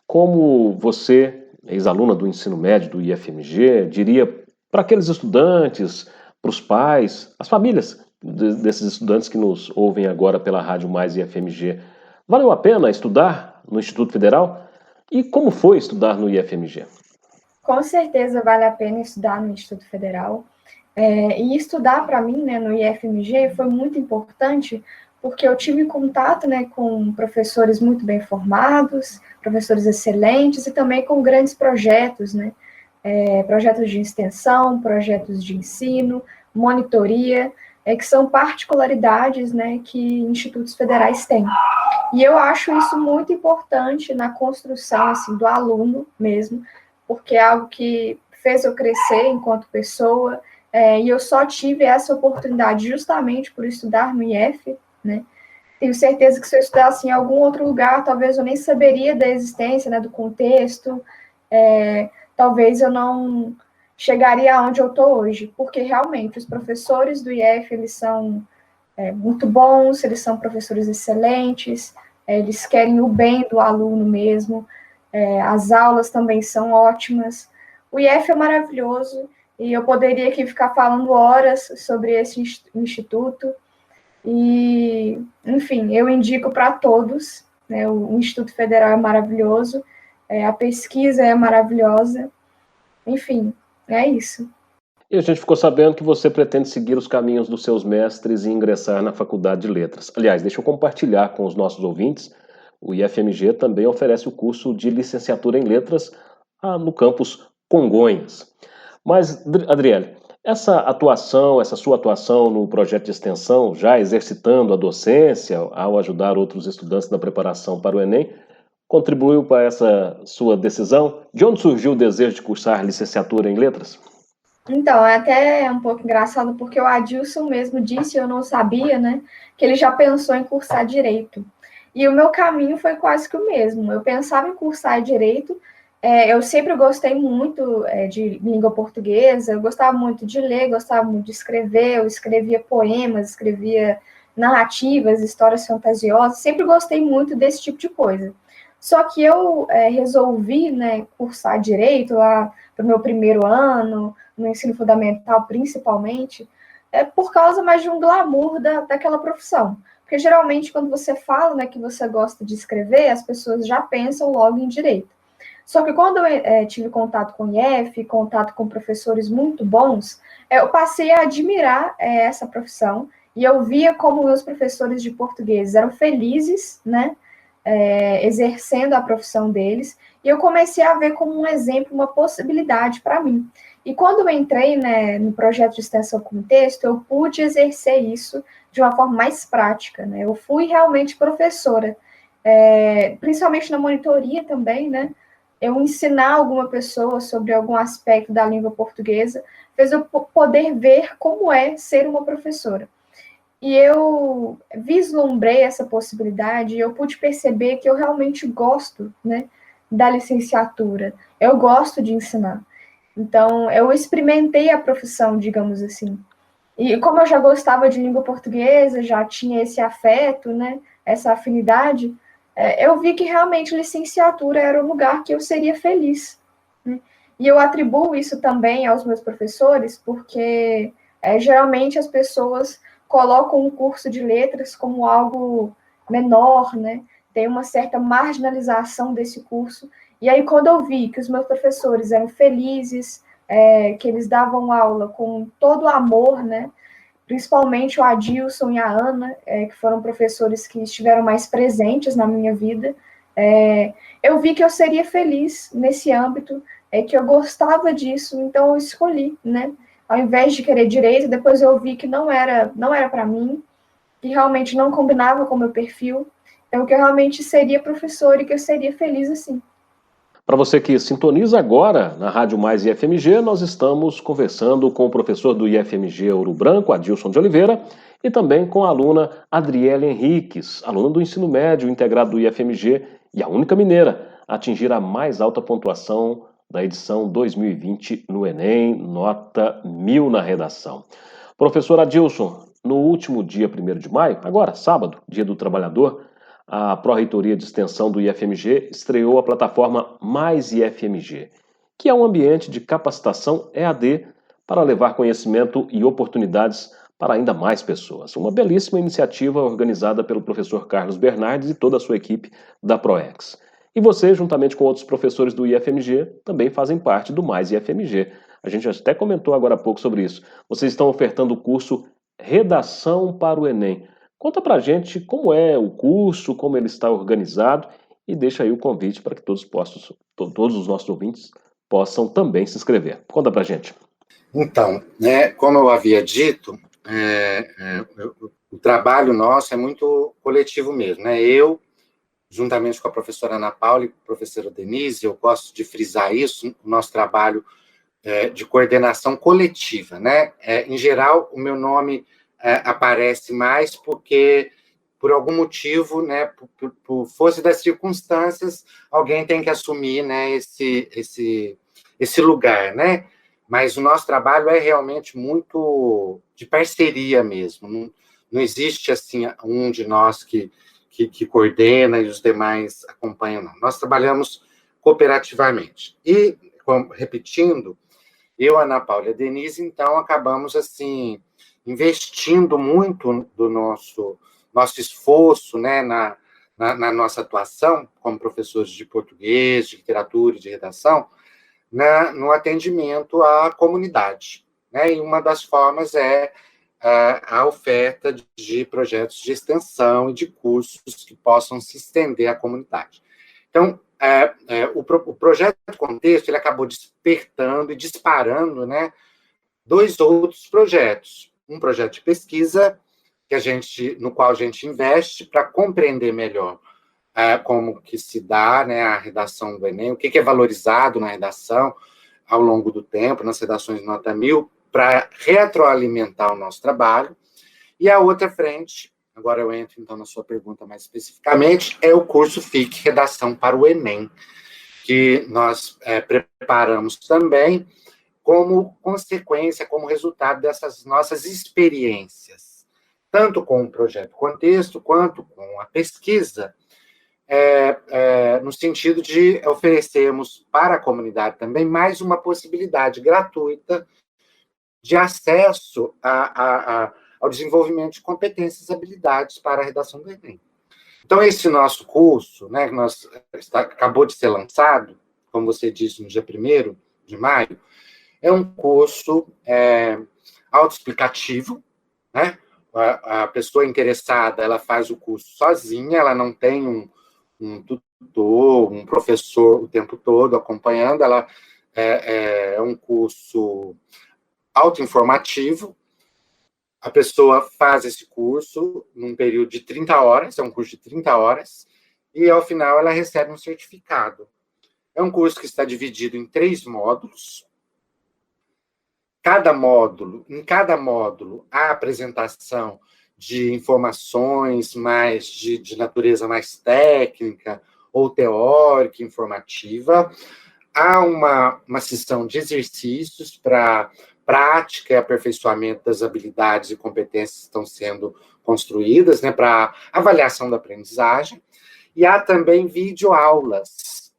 B: Como você, ex-aluna do ensino médio do IFMG, diria para aqueles estudantes, para os pais, as famílias desses estudantes que nos ouvem agora pela Rádio Mais IFMG, valeu a pena estudar no Instituto Federal? E como foi estudar no IFMG?
D: Com certeza vale a pena estudar no Instituto Federal. E estudar para mim, né, no IFMG foi muito importante porque eu tive contato, né, com professores muito bem formados, professores excelentes e também com grandes projetos, né, projetos de extensão, projetos de ensino, monitoria, que são particularidades, né, que institutos federais têm. E eu acho isso muito importante na construção assim, do aluno mesmo, porque é algo que fez eu crescer enquanto pessoa, e eu só tive essa oportunidade justamente por estudar no IF, né? Tenho certeza que se eu estudasse em algum outro lugar, talvez eu nem saberia da existência, né, do contexto, talvez eu não chegaria aonde eu estou hoje, porque realmente os professores do IF, eles são muito bons, eles são professores excelentes, eles querem o bem do aluno mesmo, as aulas também são ótimas, o IF é maravilhoso, e eu poderia aqui ficar falando horas sobre esse instituto, e, enfim, eu indico para todos, né, o Instituto Federal é maravilhoso, a pesquisa é maravilhosa, enfim, é isso.
B: E a gente ficou sabendo que você pretende seguir os caminhos dos seus mestres e ingressar na Faculdade de Letras. Aliás, deixa eu compartilhar com os nossos ouvintes, o IFMG também oferece o curso de licenciatura em Letras no campus Congonhas. Mas, Adriele, essa sua atuação no projeto de extensão, já exercitando a docência ao ajudar outros estudantes na preparação para o Enem, contribuiu para essa sua decisão? De onde surgiu o desejo de cursar licenciatura em Letras?
D: Então, é até um pouco engraçado, porque o Adilson mesmo disse, eu não sabia, né, que ele já pensou em cursar Direito. E o meu caminho foi quase que o mesmo. Eu pensava em cursar Direito, Eu sempre gostei muito de língua portuguesa, eu gostava muito de ler, gostava muito de escrever, eu escrevia poemas, escrevia narrativas, histórias fantasiosas, sempre gostei muito desse tipo de coisa. Só que eu resolvi, né, cursar Direito lá para o meu primeiro ano, no ensino fundamental principalmente, por causa mais de um glamour daquela profissão. Porque geralmente quando você fala, né, que você gosta de escrever, as pessoas já pensam logo em Direito. Só que quando eu tive contato com o IF, contato com professores muito bons, eu passei a admirar essa profissão, e eu via como meus professores de português eram felizes, né, exercendo a profissão deles, e eu comecei a ver como um exemplo, uma possibilidade para mim. E quando eu entrei, né, no projeto de extensão com texto, eu pude exercer isso de uma forma mais prática, né, eu fui realmente professora, principalmente na monitoria também, né, eu ensinar alguma pessoa sobre algum aspecto da língua portuguesa, fez eu poder ver como é ser uma professora. E eu vislumbrei essa possibilidade e eu pude perceber que eu realmente gosto, né, da licenciatura. Eu gosto de ensinar. Então, eu experimentei a profissão, digamos assim. E como eu já gostava de língua portuguesa, já tinha esse afeto, né, essa afinidade, eu vi que realmente licenciatura era o lugar que eu seria feliz, né? E eu atribuo isso também aos meus professores, porque geralmente as pessoas colocam um curso de letras como algo menor, né? Tem uma certa marginalização desse curso. E aí, quando eu vi que os meus professores eram felizes, que eles davam aula com todo o amor, né? Principalmente o Adilson e a Ana, que foram professores que estiveram mais presentes na minha vida, eu vi que eu seria feliz nesse âmbito, que eu gostava disso, então eu escolhi, né? Ao invés de querer direito, depois eu vi que não era para mim, que realmente não combinava com o meu perfil, então que eu realmente seria professor e que eu seria feliz assim.
B: Para você que sintoniza agora na Rádio Mais IFMG, nós estamos conversando com o professor do IFMG Ouro Branco, Adilson de Oliveira, e também com a aluna Adriele Henriques, aluna do ensino médio integrado do IFMG e a única mineira a atingir a mais alta pontuação da edição 2020 no Enem, nota 1000 na redação. Professor Adilson, no último dia 1º de maio, agora, sábado, Dia do Trabalhador, a Pró-Reitoria de Extensão do IFMG estreou a plataforma Mais IFMG, que é um ambiente de capacitação EAD para levar conhecimento e oportunidades para ainda mais pessoas. Uma belíssima iniciativa organizada pelo professor Carlos Bernardes e toda a sua equipe da ProEx. E você, juntamente com outros professores do IFMG, também fazem parte do Mais IFMG. A gente até comentou agora há pouco sobre isso. Vocês estão ofertando o curso Redação para o Enem. Conta pra gente como é o curso, como ele está organizado e deixa aí o convite para que todos os nossos ouvintes possam também se inscrever. Conta pra gente.
C: Então, né, como eu havia dito, o trabalho nosso é muito coletivo mesmo, né? Eu, juntamente com a professora Ana Paula e a professora Denise, eu gosto de frisar isso, o nosso trabalho de coordenação coletiva, né? Em geral, o meu nome aparece mais porque, por algum motivo, né, por força das circunstâncias, alguém tem que assumir, né, esse lugar, né? Mas o nosso trabalho é realmente muito de parceria mesmo. Não existe, assim, um de nós que coordena e os demais acompanham, não. Nós trabalhamos cooperativamente. E, repetindo, eu, Ana Paula e a Denise, então, acabamos, assim, investindo muito do nosso esforço, né, na nossa atuação como professores de português, de literatura e de redação, no atendimento à comunidade, né? E uma das formas é a oferta de projetos de extensão e de cursos que possam se estender à comunidade. Então, o projeto Contexto, ele acabou despertando e disparando, né, 2 outros projetos. Um projeto de pesquisa no qual a gente investe para compreender melhor como que se dá, né, a redação do Enem, o que é valorizado na redação ao longo do tempo, nas redações de nota 1000, para retroalimentar o nosso trabalho. E a outra frente, agora eu entro então na sua pergunta mais especificamente, é o curso FIC Redação para o Enem, que nós preparamos também como consequência, como resultado dessas nossas experiências, tanto com o projeto Contexto, quanto com a pesquisa, no sentido de oferecermos para a comunidade também mais uma possibilidade gratuita de acesso ao desenvolvimento de competências e habilidades para a redação do Enem. Então, esse nosso curso, né, que acabou de ser lançado, como você disse, no dia 1º de maio, é um curso autoexplicativo, né? A pessoa interessada, ela faz o curso sozinha, ela não tem um tutor, um professor o tempo todo acompanhando, ela é um curso autoinformativo. A pessoa faz esse curso num período de 30 horas, é um curso de 30 horas, e ao final ela recebe um certificado. É um curso que está dividido em 3 módulos. Em cada módulo, há apresentação de informações mais de natureza mais técnica ou teórica, informativa. Há uma sessão de exercícios para prática e aperfeiçoamento das habilidades e competências que estão sendo construídas, né, para avaliação da aprendizagem. E há também videoaulas.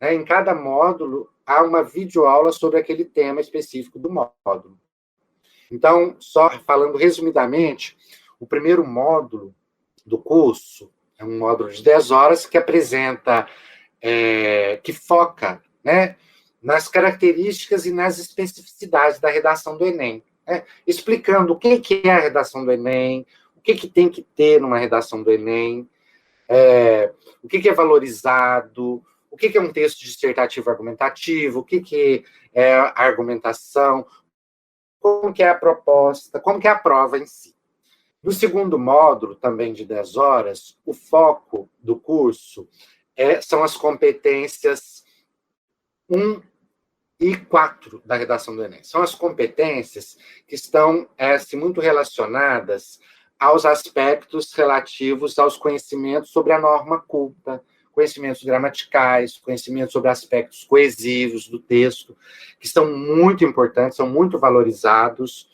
C: Né? Em cada módulo, há uma videoaula sobre aquele tema específico do módulo. Então, só falando resumidamente, o primeiro módulo do curso é um módulo de 10 horas que apresenta, que foca, né, nas características e nas especificidades da redação do Enem, né, explicando o que é a redação do Enem, o que tem que ter numa redação do Enem, o que é valorizado, o que é um texto dissertativo argumentativo, o que é a argumentação, como que é a proposta, como que é a prova em si. No segundo módulo, também de 10 horas, o foco do curso são as competências 1 e 4 da redação do Enem. São as competências que estão muito relacionadas aos aspectos relativos aos conhecimentos sobre a norma culta, conhecimentos gramaticais, conhecimentos sobre aspectos coesivos do texto, que são muito importantes, são muito valorizados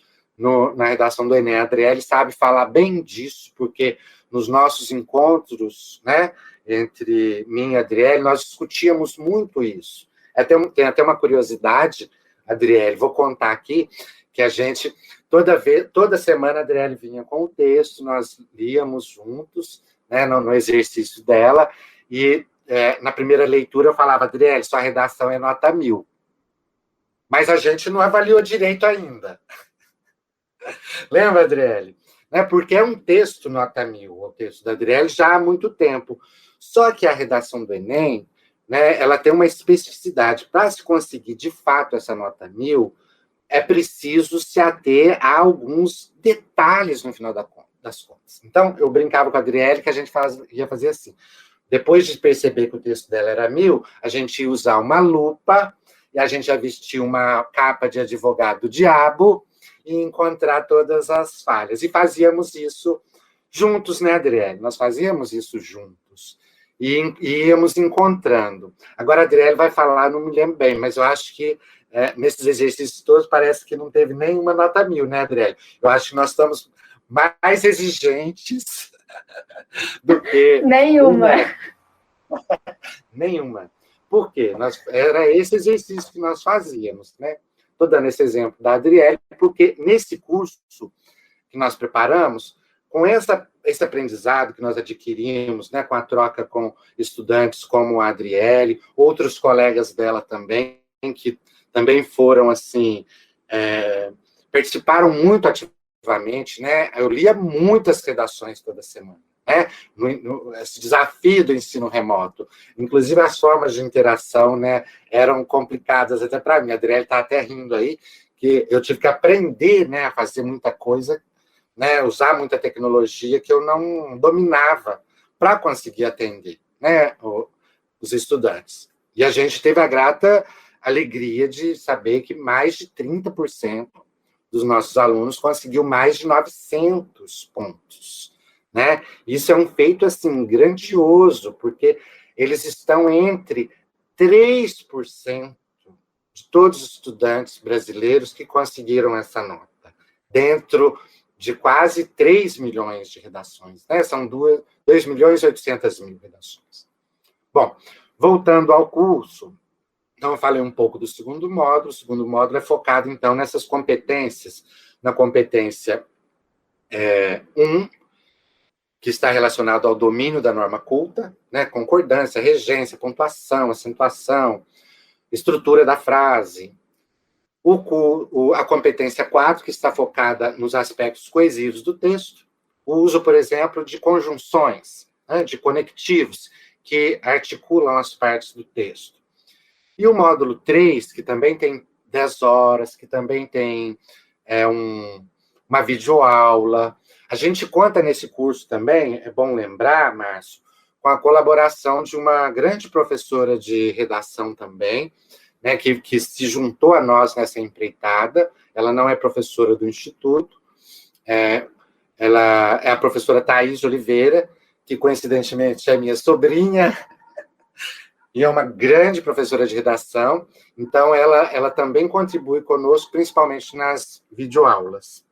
C: na redação do Enem. A Adriele sabe falar bem disso, porque nos nossos encontros, né, entre mim e a Adriele, nós discutíamos muito isso. Tem até uma curiosidade, Adriele, vou contar aqui, que a gente, toda semana, a Adriele vinha com o texto, nós líamos juntos, né, no exercício dela, e na primeira leitura eu falava, Adriele, sua redação é nota 1000. Mas a gente não avaliou direito ainda. Lembra, Adriele? Porque é um texto nota 1000, o texto da Adriele, já há muito tempo. Só que a redação do Enem, né, ela tem uma especificidade. Para se conseguir, de fato, essa nota 1000, é preciso se ater a alguns detalhes no final das contas. Então, eu brincava com a Adriele que a gente ia fazer assim. Depois de perceber que o texto dela era 1000, a gente ia usar uma lupa e a gente ia vestir uma capa de advogado do diabo e encontrar todas as falhas. E fazíamos isso juntos, né, Adriele? Nós fazíamos isso juntos. E íamos encontrando. Agora, a Adriele vai falar, não me lembro bem, mas eu acho que nesses exercícios todos parece que não teve nenhuma nota 1000, né, Adriele? Eu acho que nós estamos mais exigentes do que...
D: Nenhuma.
C: Nenhuma. Por quê? Era esse exercício que nós fazíamos, né? Estou dando esse exemplo da Adriele, porque nesse curso que nós preparamos, com esse aprendizado que nós adquirimos, né, com a troca com estudantes como a Adriele, outros colegas dela também, que também foram, assim, participaram muito ativamente, né? Eu lia muitas redações toda semana, né? Esse desafio do ensino remoto. Inclusive, as formas de interação, né, eram complicadas até para mim. A Adriele está até rindo aí, que eu tive que aprender, né, a fazer muita coisa, né, usar muita tecnologia que eu não dominava para conseguir atender, né, os estudantes. E a gente teve a grata alegria de saber que mais de 30% dos nossos alunos conseguiu mais de 900 pontos, né? Isso é um feito, assim, grandioso, porque eles estão entre 3% de todos os estudantes brasileiros que conseguiram essa nota, dentro de quase 3 milhões de redações, né? São 2 milhões e 800 mil redações. Bom, voltando ao curso, então eu falei um pouco do segundo módulo. O segundo módulo é focado, então, nessas competências, na competência 1, que está relacionado ao domínio da norma culta, né? Concordância, regência, pontuação, acentuação, estrutura da frase. A competência 4, que está focada nos aspectos coesivos do texto, o uso, por exemplo, de conjunções, né, de conectivos, que articulam as partes do texto. E o módulo 3, que também tem 10 horas, que também tem uma videoaula. A gente conta nesse curso também, é bom lembrar, Márcio, com a colaboração de uma grande professora de redação também, né, que se juntou a nós nessa empreitada. Ela não é professora do Instituto, ela é a professora Thaís de Oliveira, que coincidentemente é minha sobrinha, e é uma grande professora de redação. Então, ela também contribui conosco, principalmente nas videoaulas.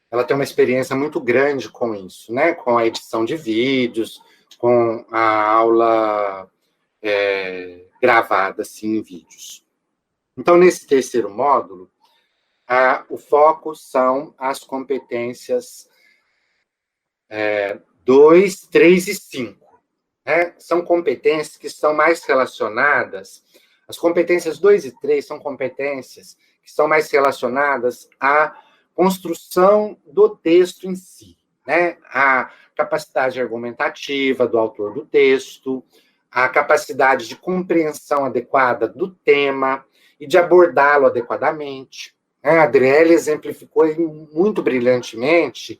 C: Ela tem uma experiência muito grande com isso, né, com a edição de vídeos, com a aula gravada, assim, em vídeos. Então, nesse terceiro módulo, o foco são as competências 2, 3 e 5. Né? São competências que estão mais relacionadas, as competências 2 e 3 são competências que estão mais relacionadas à construção do texto em si, né? A capacidade argumentativa do autor do texto, a capacidade de compreensão adequada do tema e de abordá-lo adequadamente. A Adriele exemplificou muito brilhantemente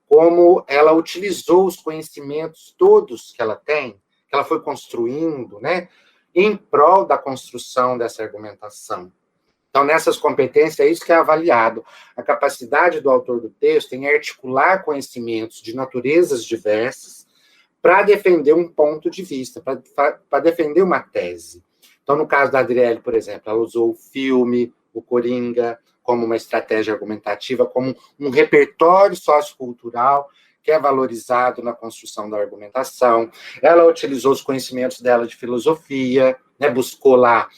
C: como ela utilizou os conhecimentos todos que ela tem, que ela foi construindo, né, em prol da construção dessa argumentação. Então, nessas competências, é isso que é avaliado. A capacidade do autor do texto em articular conhecimentos de naturezas diversas para defender um ponto de vista, para defender uma tese. Então, no caso da Adriele, por exemplo, ela usou o filme, o Coringa, como uma estratégia argumentativa, como um repertório sociocultural que é valorizado na construção da argumentação. Ela utilizou os conhecimentos dela de filosofia, né, buscou lá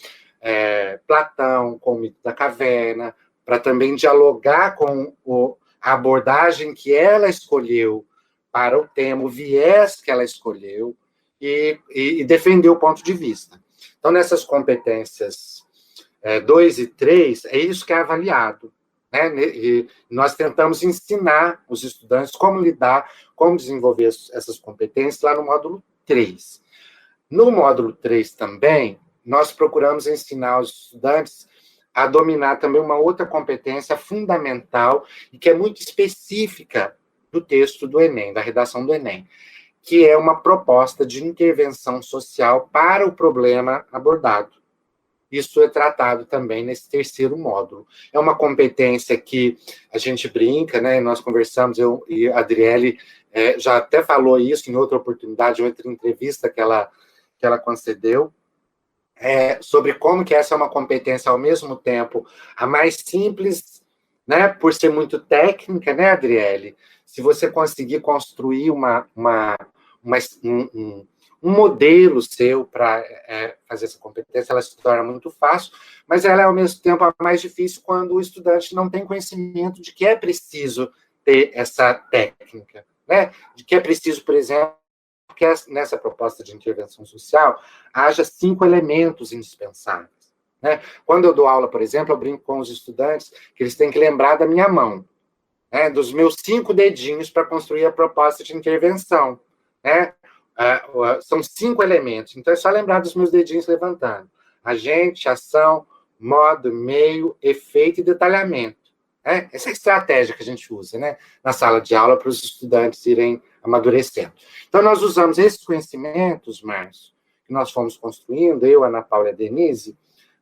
C: Platão, com o mito da caverna, para também dialogar com a abordagem que ela escolheu para o tema, o viés que ela escolheu, e defender o ponto de vista. Então, nessas competências 2 e 3, é isso que é avaliado. Né? E nós tentamos ensinar os estudantes como lidar, como desenvolver essas competências lá no módulo 3. No módulo 3 também, nós procuramos ensinar os estudantes a dominar também uma outra competência fundamental e que é muito específica do texto do Enem, da redação do Enem, que é uma proposta de intervenção social para o problema abordado. Isso é tratado também nesse terceiro módulo. É uma competência que a gente brinca, né? Nós conversamos, eu e a Adriele já até falou isso em outra oportunidade, em outra entrevista que ela concedeu, sobre como que essa é uma competência, ao mesmo tempo, a mais simples, né? Por ser muito técnica, né, Adriele? Se você conseguir construir um modelo seu para fazer essa competência, ela se torna muito fácil, mas ela é, ao mesmo tempo, a mais difícil quando o estudante não tem conhecimento de que é preciso ter essa técnica, né? De que é preciso, por exemplo, que nessa proposta de intervenção social haja 5 elementos indispensáveis. Né? Quando eu dou aula, por exemplo, eu brinco com os estudantes que eles têm que lembrar da minha mão, né? Dos meus 5 dedinhos para construir a proposta de intervenção, né? São 5 elementos, então é só lembrar dos meus dedinhos levantando. Agente, ação, modo, meio, efeito e detalhamento. Né? Essa é a estratégia que a gente usa, né, na sala de aula para os estudantes irem amadurecendo. Então, nós usamos esses conhecimentos, Márcio, que nós fomos construindo, eu, Ana Paula e a Denise,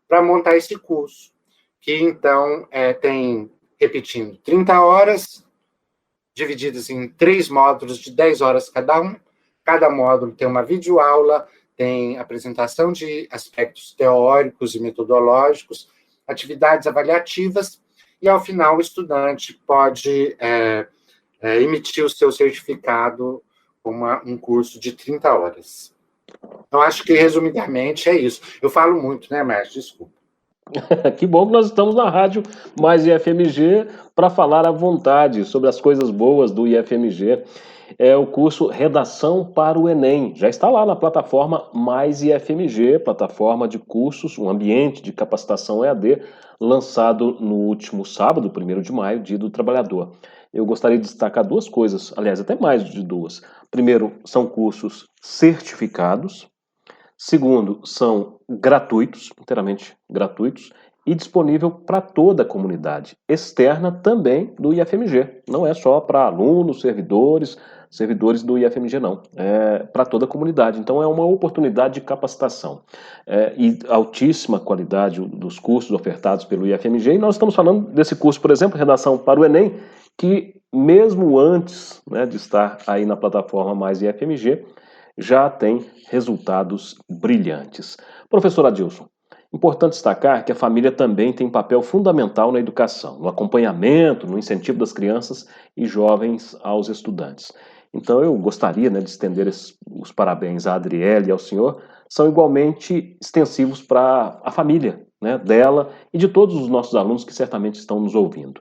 C: para montar esse curso, que, então, tem, repetindo, 30 horas, divididas em 3 módulos de 10 horas cada um. Cada módulo tem uma videoaula, tem apresentação de aspectos teóricos e metodológicos, atividades avaliativas, e, ao final, o estudante pode emitir o seu certificado com um curso de 30 horas. Então, acho que, resumidamente, é isso. Eu falo muito, né, Márcio? Desculpa.
B: Que bom que nós estamos na rádio Mais IFMG para falar à vontade sobre as coisas boas do IFMG. É o curso Redação para o Enem. Já está lá na plataforma Mais IFMG, plataforma de cursos, um ambiente de capacitação EAD, lançado no último sábado, 1º de maio, Dia do Trabalhador. Eu gostaria de destacar duas coisas, aliás, até mais de duas. Primeiro, são cursos certificados. Segundo, são gratuitos, inteiramente gratuitos, e disponível para toda a comunidade, externa também do IFMG. Não é só para alunos, servidores do IFMG, não. É para toda a comunidade. Então, é uma oportunidade de capacitação. E altíssima qualidade dos cursos ofertados pelo IFMG. E nós estamos falando desse curso, por exemplo, Redação para o Enem, que mesmo antes, né, de estar aí na plataforma Mais IFMG, já tem resultados brilhantes. Professor Adilson, importante destacar que a família também tem papel fundamental na educação, no acompanhamento, no incentivo das crianças e jovens aos estudantes. Então eu gostaria, né, de estender os parabéns à Adriele e ao senhor, são igualmente extensivos para a família, né, dela e de todos os nossos alunos que certamente estão nos ouvindo.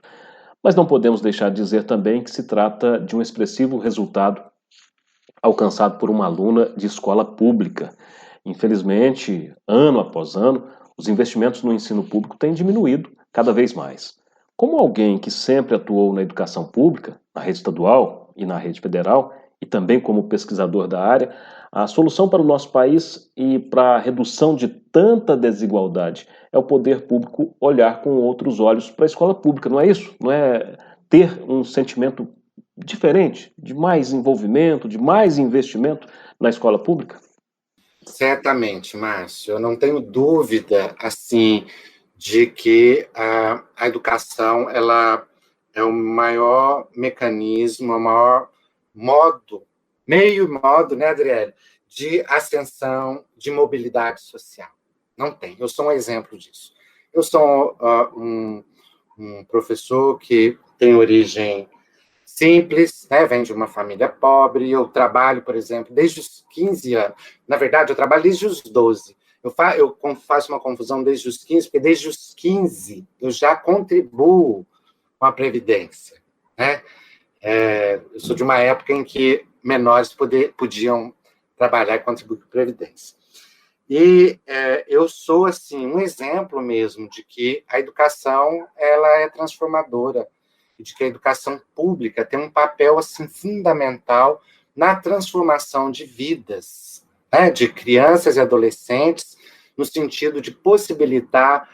B: Mas não podemos deixar de dizer também que se trata de um expressivo resultado alcançado por uma aluna de escola pública. Infelizmente, ano após ano, os investimentos no ensino público têm diminuído cada vez mais. Como alguém que sempre atuou na educação pública, na rede estadual e na rede federal, e também como pesquisador da área, a solução para o nosso país e para a redução de tanta desigualdade é o poder público olhar com outros olhos para a escola pública, não é isso? Não é ter um sentimento diferente, de mais envolvimento, de mais investimento na escola pública?
C: Certamente, Márcio. Eu não tenho dúvida, assim, de que a educação ela é o maior mecanismo, o maior meio modo, né, Adriele, de ascensão, de mobilidade social. Não tem. Eu sou um exemplo disso. Eu sou um professor que tem origem simples, né? Vem de uma família pobre. Eu trabalho, por exemplo, desde os 15 anos. Na verdade, eu trabalho desde os 12. Eu faço uma confusão desde os 15, porque desde os 15 eu já contribuo com a Previdência, né? Eu sou de uma época em que menores podiam trabalhar e contribuir com a Previdência. E eu sou, assim, um exemplo mesmo de que a educação ela é transformadora, e de que a educação pública tem um papel assim, fundamental na transformação de vidas, né, de crianças e adolescentes, no sentido de possibilitar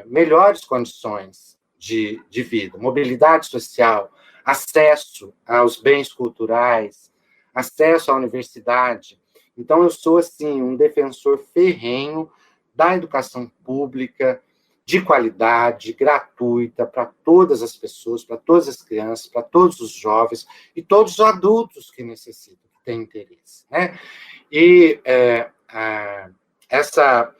C: melhores condições de vida, mobilidade social, acesso aos bens culturais, acesso à universidade. Então, eu sou, assim, um defensor ferrenho da educação pública, de qualidade, gratuita, para todas as pessoas, para todas as crianças, para todos os jovens e todos os adultos que necessitam, que têm interesse, né? E essa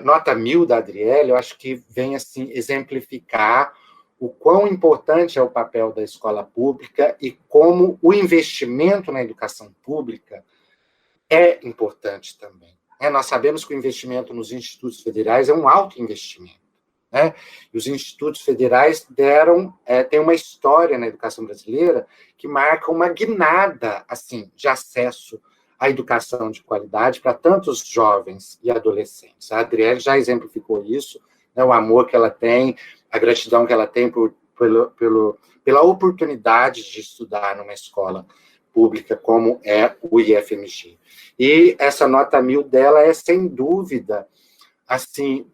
C: nota 1000 da Adriele, eu acho que vem, assim, exemplificar o quão importante é o papel da escola pública e como o investimento na educação pública é importante também. Nós sabemos que o investimento nos institutos federais é um alto investimento, né? E os institutos federais têm uma história na educação brasileira que marca uma guinada, assim, de acesso à educação de qualidade para tantos jovens e adolescentes. A Adriele já exemplificou isso, né? O amor que ela tem, a gratidão que ela tem pela oportunidade de estudar numa escola pública como é o IFMG. E essa nota 1000 dela é, sem dúvida, assim,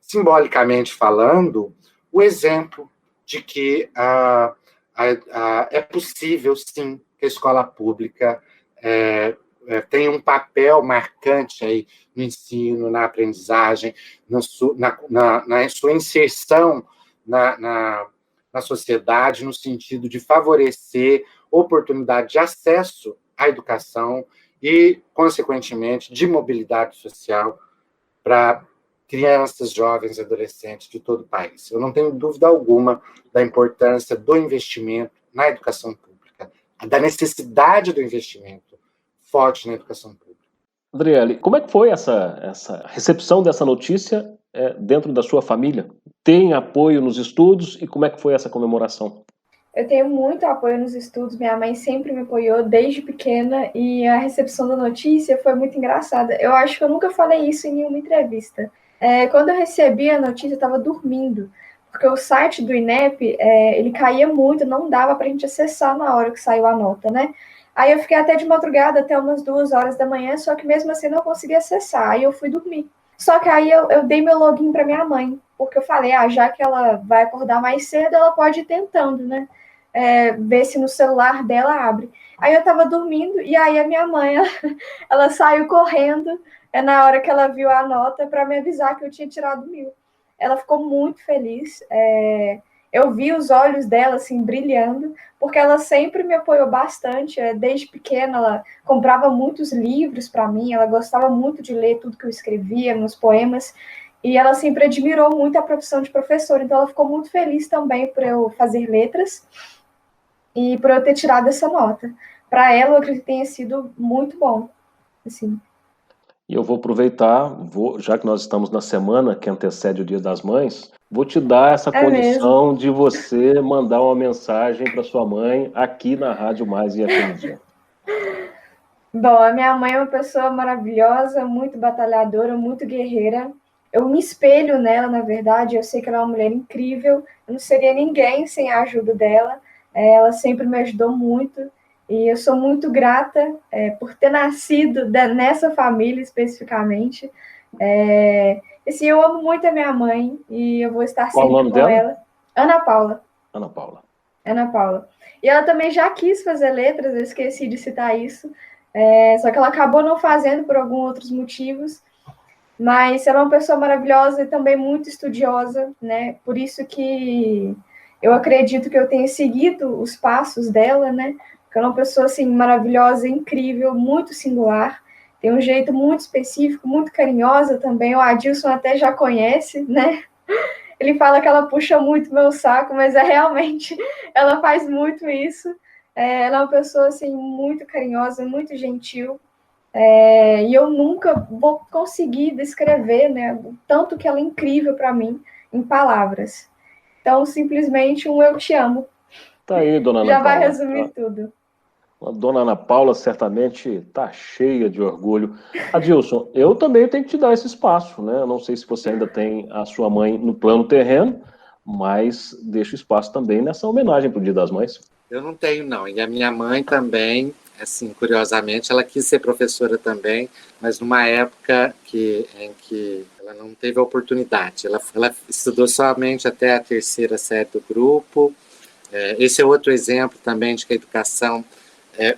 C: simbolicamente falando, o exemplo de que é possível, sim, que a escola pública tenha um papel marcante aí no ensino, na aprendizagem, na sua inserção na sociedade, no sentido de favorecer oportunidade de acesso à educação e, consequentemente, de mobilidade social para crianças, jovens e adolescentes de todo o país. Eu não tenho dúvida alguma da importância do investimento na educação pública, da necessidade do investimento forte na educação pública.
B: Adriele, como é que foi essa recepção dessa notícia dentro da sua família? Tem apoio nos estudos e como é que foi essa comemoração?
D: Eu tenho muito apoio nos estudos, minha mãe sempre me apoiou desde pequena e a recepção da notícia foi muito engraçada. Eu acho que eu nunca falei isso em nenhuma entrevista. Quando eu recebi a notícia, eu estava dormindo, porque o site do INEP, ele caía muito, não dava para a gente acessar na hora que saiu a nota, né? Aí eu fiquei até de madrugada, até umas 2 horas da manhã, só que mesmo assim não consegui acessar, aí eu fui dormir. Só que aí eu dei meu login para minha mãe, porque eu falei, já que ela vai acordar mais cedo, ela pode ir tentando, né? Ver se no celular dela abre. Aí eu tava dormindo, e aí a minha mãe, ela saiu correndo na hora que ela viu a nota para me avisar que eu tinha tirado 1.000. Ela ficou muito feliz. Eu vi os olhos dela assim brilhando, porque ela sempre me apoiou bastante. Desde pequena, ela comprava muitos livros para mim, ela gostava muito de ler tudo que eu escrevia, meus poemas, e ela sempre admirou muito a profissão de professora, então ela ficou muito feliz também por eu fazer letras e por eu ter tirado essa nota. Para ela, eu acredito que tenha sido muito bom. Assim.
B: E eu vou aproveitar, já que nós estamos na semana que antecede o Dia das Mães, vou te dar essa condição de você mandar uma mensagem para sua mãe aqui na Rádio Mais IFMG.
D: Bom, a minha mãe é uma pessoa maravilhosa, muito batalhadora, muito guerreira. Eu me espelho nela, na verdade. Eu sei que ela é uma mulher incrível. Eu não seria ninguém sem a ajuda dela. Ela sempre me ajudou muito. E eu sou muito grata por ter nascido nessa família especificamente. Assim, eu amo muito a minha mãe e eu vou estar sempre com
B: dela?
D: ela. Ana Paula.
B: Ana Paula.
D: Ana Paula. E ela também já quis fazer letras, eu esqueci de citar isso. Só que ela acabou não fazendo por alguns outros motivos. Mas ela é uma pessoa maravilhosa e também muito estudiosa, né? Por isso que eu acredito que eu tenho seguido os passos dela, né? Porque ela é uma pessoa, assim, maravilhosa, incrível, muito singular. Tem um jeito muito específico, muito carinhosa também. O Adilson até já conhece, né? Ele fala que ela puxa muito meu saco, mas realmente ela faz muito isso. Ela é uma pessoa, assim, muito carinhosa, muito gentil. E eu nunca vou conseguir descrever, né, o tanto que ela é incrível para mim em palavras. Então, simplesmente eu te amo.
B: Tá aí, dona Ana
D: Já
B: Paula.
D: vai resumir tudo.
B: A dona Ana Paula certamente está cheia de orgulho. Adilson, eu também tenho que te dar esse espaço, né? Eu não sei se você ainda tem a sua mãe no plano terreno, mas deixo espaço também nessa homenagem para o Dia das Mães.
C: Eu não tenho, não. E a minha mãe também, assim, curiosamente, ela quis ser professora também, mas numa época em que ela não teve a oportunidade. Ela estudou somente até a 3ª série do grupo. Esse é outro exemplo também de que a educação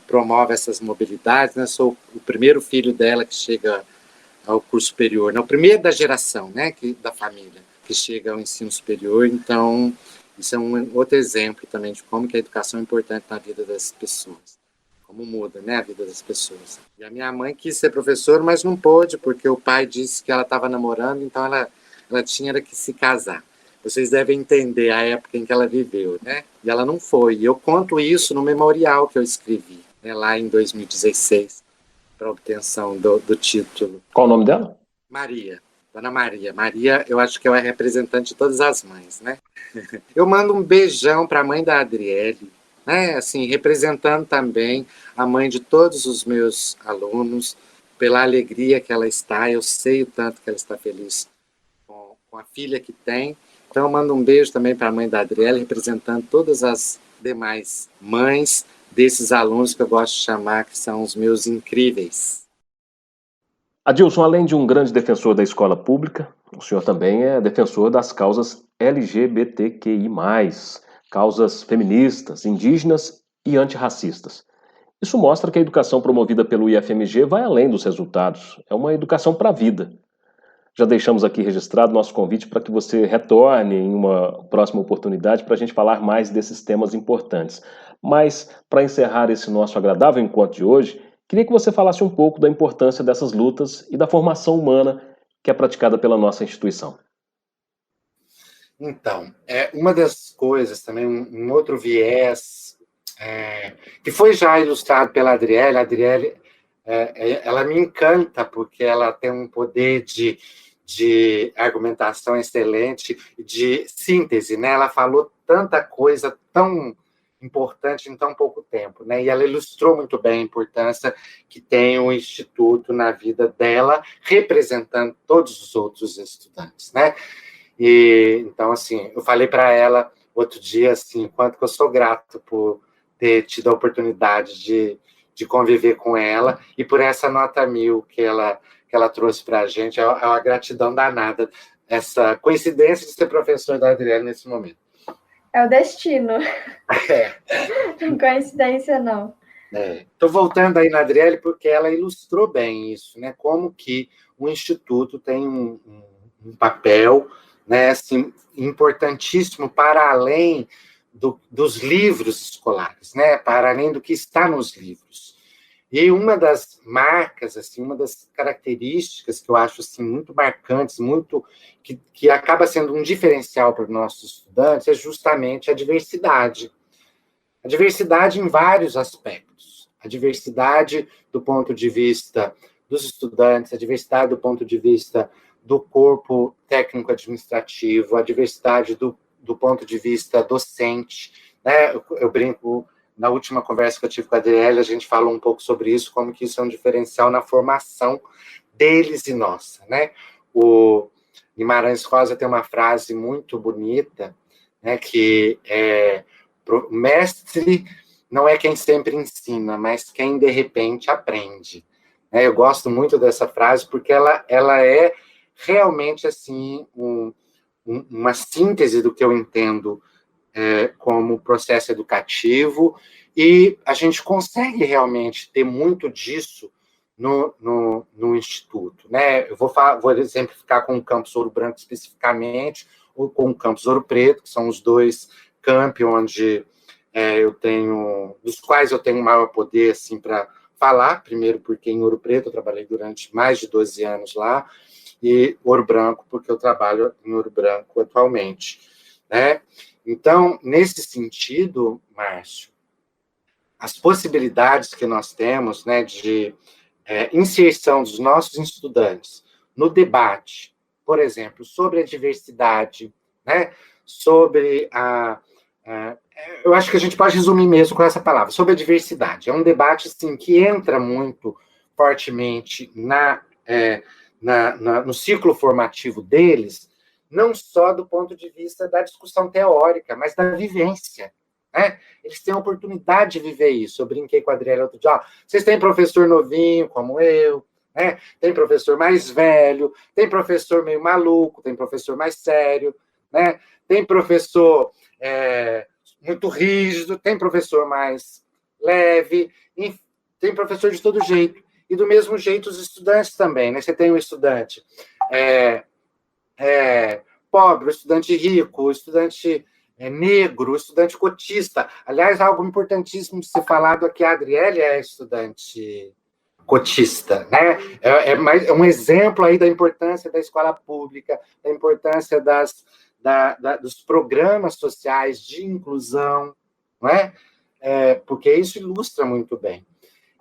C: promove essas mobilidades, né? Sou o primeiro filho dela que chega ao curso superior, né? O primeiro da geração, né? Da família, que chega ao ensino superior. Então, isso é um outro exemplo também de como que a educação é importante na vida das pessoas, como muda, né, a vida das pessoas. E a minha mãe quis ser professora, mas não pôde, porque o pai disse que ela estava namorando, então ela tinha que se casar. Vocês devem entender a época em que ela viveu, né? E ela não foi. E eu conto isso no memorial que eu escrevi, né, lá em 2016, para obtenção do título.
B: Qual o nome dela?
C: Maria. Dona Maria. Maria, eu acho que é a representante de todas as mães, né? Eu mando um beijão para a mãe da Adriele, né? Assim, representando também a mãe de todos os meus alunos, pela alegria que ela está. Eu sei o tanto que ela está feliz com a filha que tem. Então, eu mando um beijo também para a mãe da Adriele, representando todas as demais mães desses alunos que eu gosto de chamar, que são os meus incríveis.
B: Adilson, além de um grande defensor da escola pública, o senhor também é defensor das causas LGBTQI+, causas feministas, indígenas e antirracistas. Isso mostra que a educação promovida pelo IFMG vai além dos resultados, é uma educação para a vida. Já deixamos aqui registrado nosso convite para que você retorne em uma próxima oportunidade para a gente falar mais desses temas importantes. Mas, para encerrar esse nosso agradável encontro de hoje, Queria que você falasse um pouco da importância dessas lutas e da formação humana que é praticada pela nossa instituição.
C: Então, uma das coisas também, um outro viés, que foi já ilustrado pela Adriele. A Adriele, ela me encanta, porque ela tem um poder de argumentação excelente, de síntese, né? Ela falou tanta coisa tão importante em tão pouco tempo, né? E ela ilustrou muito bem a importância que tem o Instituto na vida dela, representando todos os outros estudantes, né? E, então, assim, eu falei para ela outro dia, assim, quanto que eu sou grato por ter tido a oportunidade de conviver com ela e por essa nota 1000 que ela trouxe para a gente. É uma gratidão danada, essa coincidência de ser professor da Adriele nesse momento.
D: É o destino. Não coincidência, não.
C: Estou voltando aí na Adriele porque ela ilustrou bem isso, né? Como que o Instituto tem um papel, né, assim, importantíssimo para além dos livros escolares, né, para além do que está nos livros. E uma das marcas, assim, uma das características que eu acho assim, muito marcantes, muito que acaba sendo um diferencial para os nossos estudantes, é justamente a diversidade. A diversidade em vários aspectos. A diversidade do ponto de vista dos estudantes, a diversidade do ponto de vista do corpo técnico-administrativo, a diversidade do ponto de vista docente, né? Eu brinco, na última conversa que eu tive com a Adriele, a gente falou um pouco sobre isso, como que isso é um diferencial na formação deles e nossa, né? O Guimarães Rosa tem uma frase muito bonita, né, que mestre não é quem sempre ensina, mas quem de repente aprende. Eu gosto muito dessa frase porque ela é realmente assim uma síntese do que eu entendo como processo educativo, e a gente consegue realmente ter muito disso no Instituto, né? Eu vou exemplificar com o Campus Ouro Branco especificamente, ou com o Campus Ouro Preto, que são os dois campi onde dos quais eu tenho maior poder assim, para falar, primeiro porque em Ouro Preto eu trabalhei durante mais de 12 anos lá, e Ouro Branco, porque eu trabalho em Ouro Branco atualmente, né? Então, nesse sentido, Márcio, as possibilidades que nós temos, né, de inserção dos nossos estudantes no debate, por exemplo, sobre a diversidade, né, sobre eu acho que a gente pode resumir mesmo com essa palavra, sobre a diversidade. É um debate, assim, que entra muito fortemente no ciclo formativo deles, não só do ponto de vista da discussão teórica, mas da vivência, né? Eles têm a oportunidade de viver isso. Eu brinquei com a Adriele outro dia, vocês têm professor novinho, como eu, né? Tem professor mais velho, tem professor meio maluco, tem professor mais sério, né? Tem professor muito rígido, tem professor mais leve, tem professor de todo jeito. E do mesmo jeito os estudantes também, né? Você tem um estudante pobre, o estudante rico, o estudante negro, o estudante cotista. Aliás, algo importantíssimo de ser falado aqui, a Adriele é estudante cotista, né? É um exemplo aí da importância da escola pública, da importância dos programas sociais de inclusão, não é? Porque isso ilustra muito bem.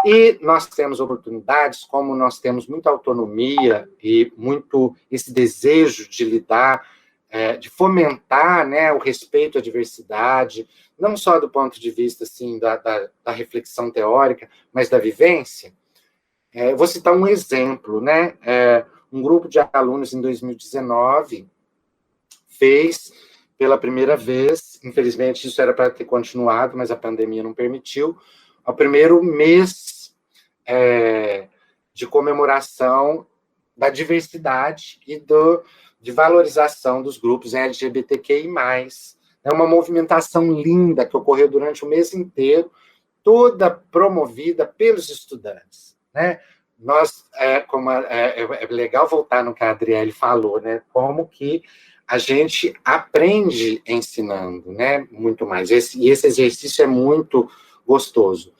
C: E nós temos oportunidades, como nós temos muita autonomia e muito esse desejo de lidar, de fomentar, né, o respeito à diversidade, não só do ponto de vista assim, da reflexão teórica, mas da vivência. Vou citar um exemplo, né? Um grupo de alunos em 2019 fez pela primeira vez, infelizmente isso era para ter continuado, mas a pandemia não permitiu, o primeiro mês de comemoração da diversidade e de valorização dos grupos LGBTQI+. É uma movimentação linda que ocorreu durante o mês inteiro, toda promovida pelos estudantes, né? É legal voltar no que a Adriele falou, né? Como que a gente aprende ensinando, né? Muito mais. E esse exercício é muito gostoso.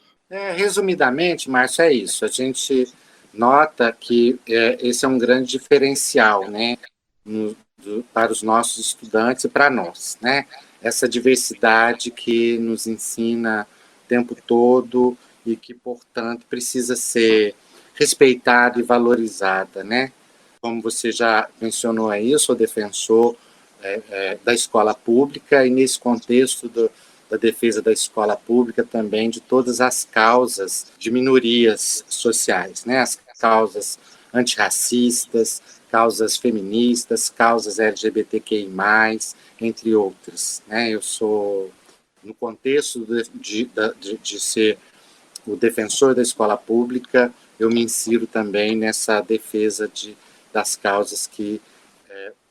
C: Resumidamente, Márcio, é isso. A gente nota que esse é um grande diferencial, né, para os nossos estudantes e para nós, né? Essa diversidade que nos ensina o tempo todo e que, portanto, precisa ser respeitada e valorizada, né? Como você já mencionou aí, eu sou defensor da escola pública e, nesse contexto da defesa da escola pública, também de todas as causas de minorias sociais, né? As causas antirracistas, causas feministas, causas LGBTQI+, entre outras, né? Eu sou, no contexto de ser o defensor da escola pública, eu me insiro também nessa defesa das causas que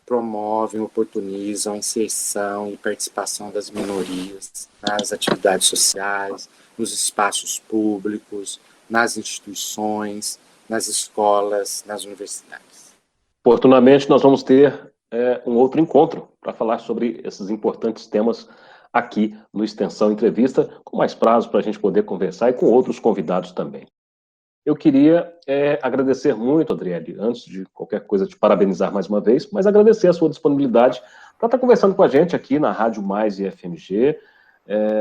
C: promovem, oportunizam a inserção e participação das minorias nas atividades sociais, nos espaços públicos, nas instituições, nas escolas, nas universidades.
B: Oportunamente, nós vamos ter um outro encontro para falar sobre esses importantes temas aqui no Extensão Entrevista, com mais prazo para a gente poder conversar e com outros convidados também. Eu queria agradecer muito, Adriele, antes de qualquer coisa, te parabenizar mais uma vez, mas agradecer a sua disponibilidade para estar conversando com a gente aqui na Rádio Mais e FMG,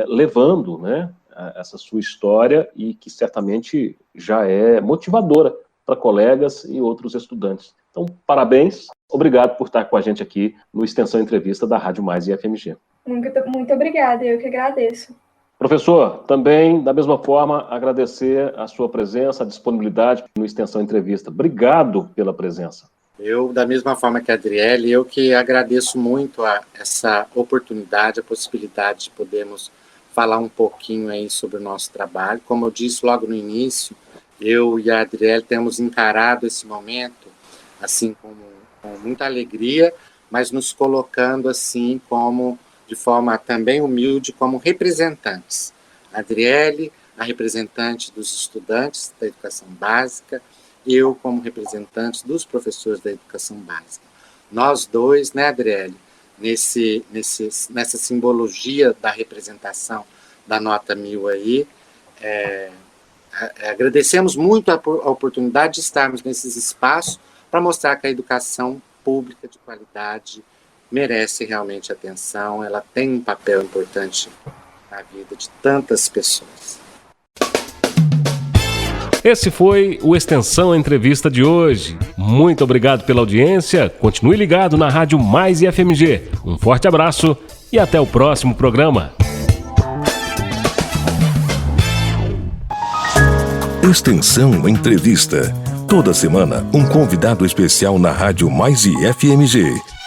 B: levando, né, essa sua história e que certamente já é motivadora para colegas e outros estudantes. Então, parabéns, obrigado por estar com a gente aqui no Extensão Entrevista da Rádio Mais e FMG.
D: Muito obrigada, eu que agradeço.
B: Professor, também, da mesma forma, agradecer a sua presença, a disponibilidade no Extensão Entrevista. Obrigado pela presença.
C: Eu, da mesma forma que a Adriele, eu que agradeço muito essa oportunidade, a possibilidade de podermos falar um pouquinho aí sobre o nosso trabalho. Como eu disse logo no início, eu e a Adriele temos encarado esse momento assim com muita alegria, mas nos colocando assim de forma também humilde, como representantes. A Adriele, a representante dos estudantes da educação básica, eu como representante dos professores da educação básica. Nós dois, né, Adriele, nessa simbologia da representação da nota 1000 aí, agradecemos muito a oportunidade de estarmos nesses espaços para mostrar que a educação pública de qualidade merece realmente atenção, ela tem um papel importante na vida de tantas pessoas.
B: Esse foi o Extensão Entrevista de hoje. Muito obrigado pela audiência, continue ligado na Rádio Mais e FMG. Um forte abraço e até o próximo programa.
A: Extensão Entrevista. Toda semana, um convidado especial na Rádio Mais e FMG.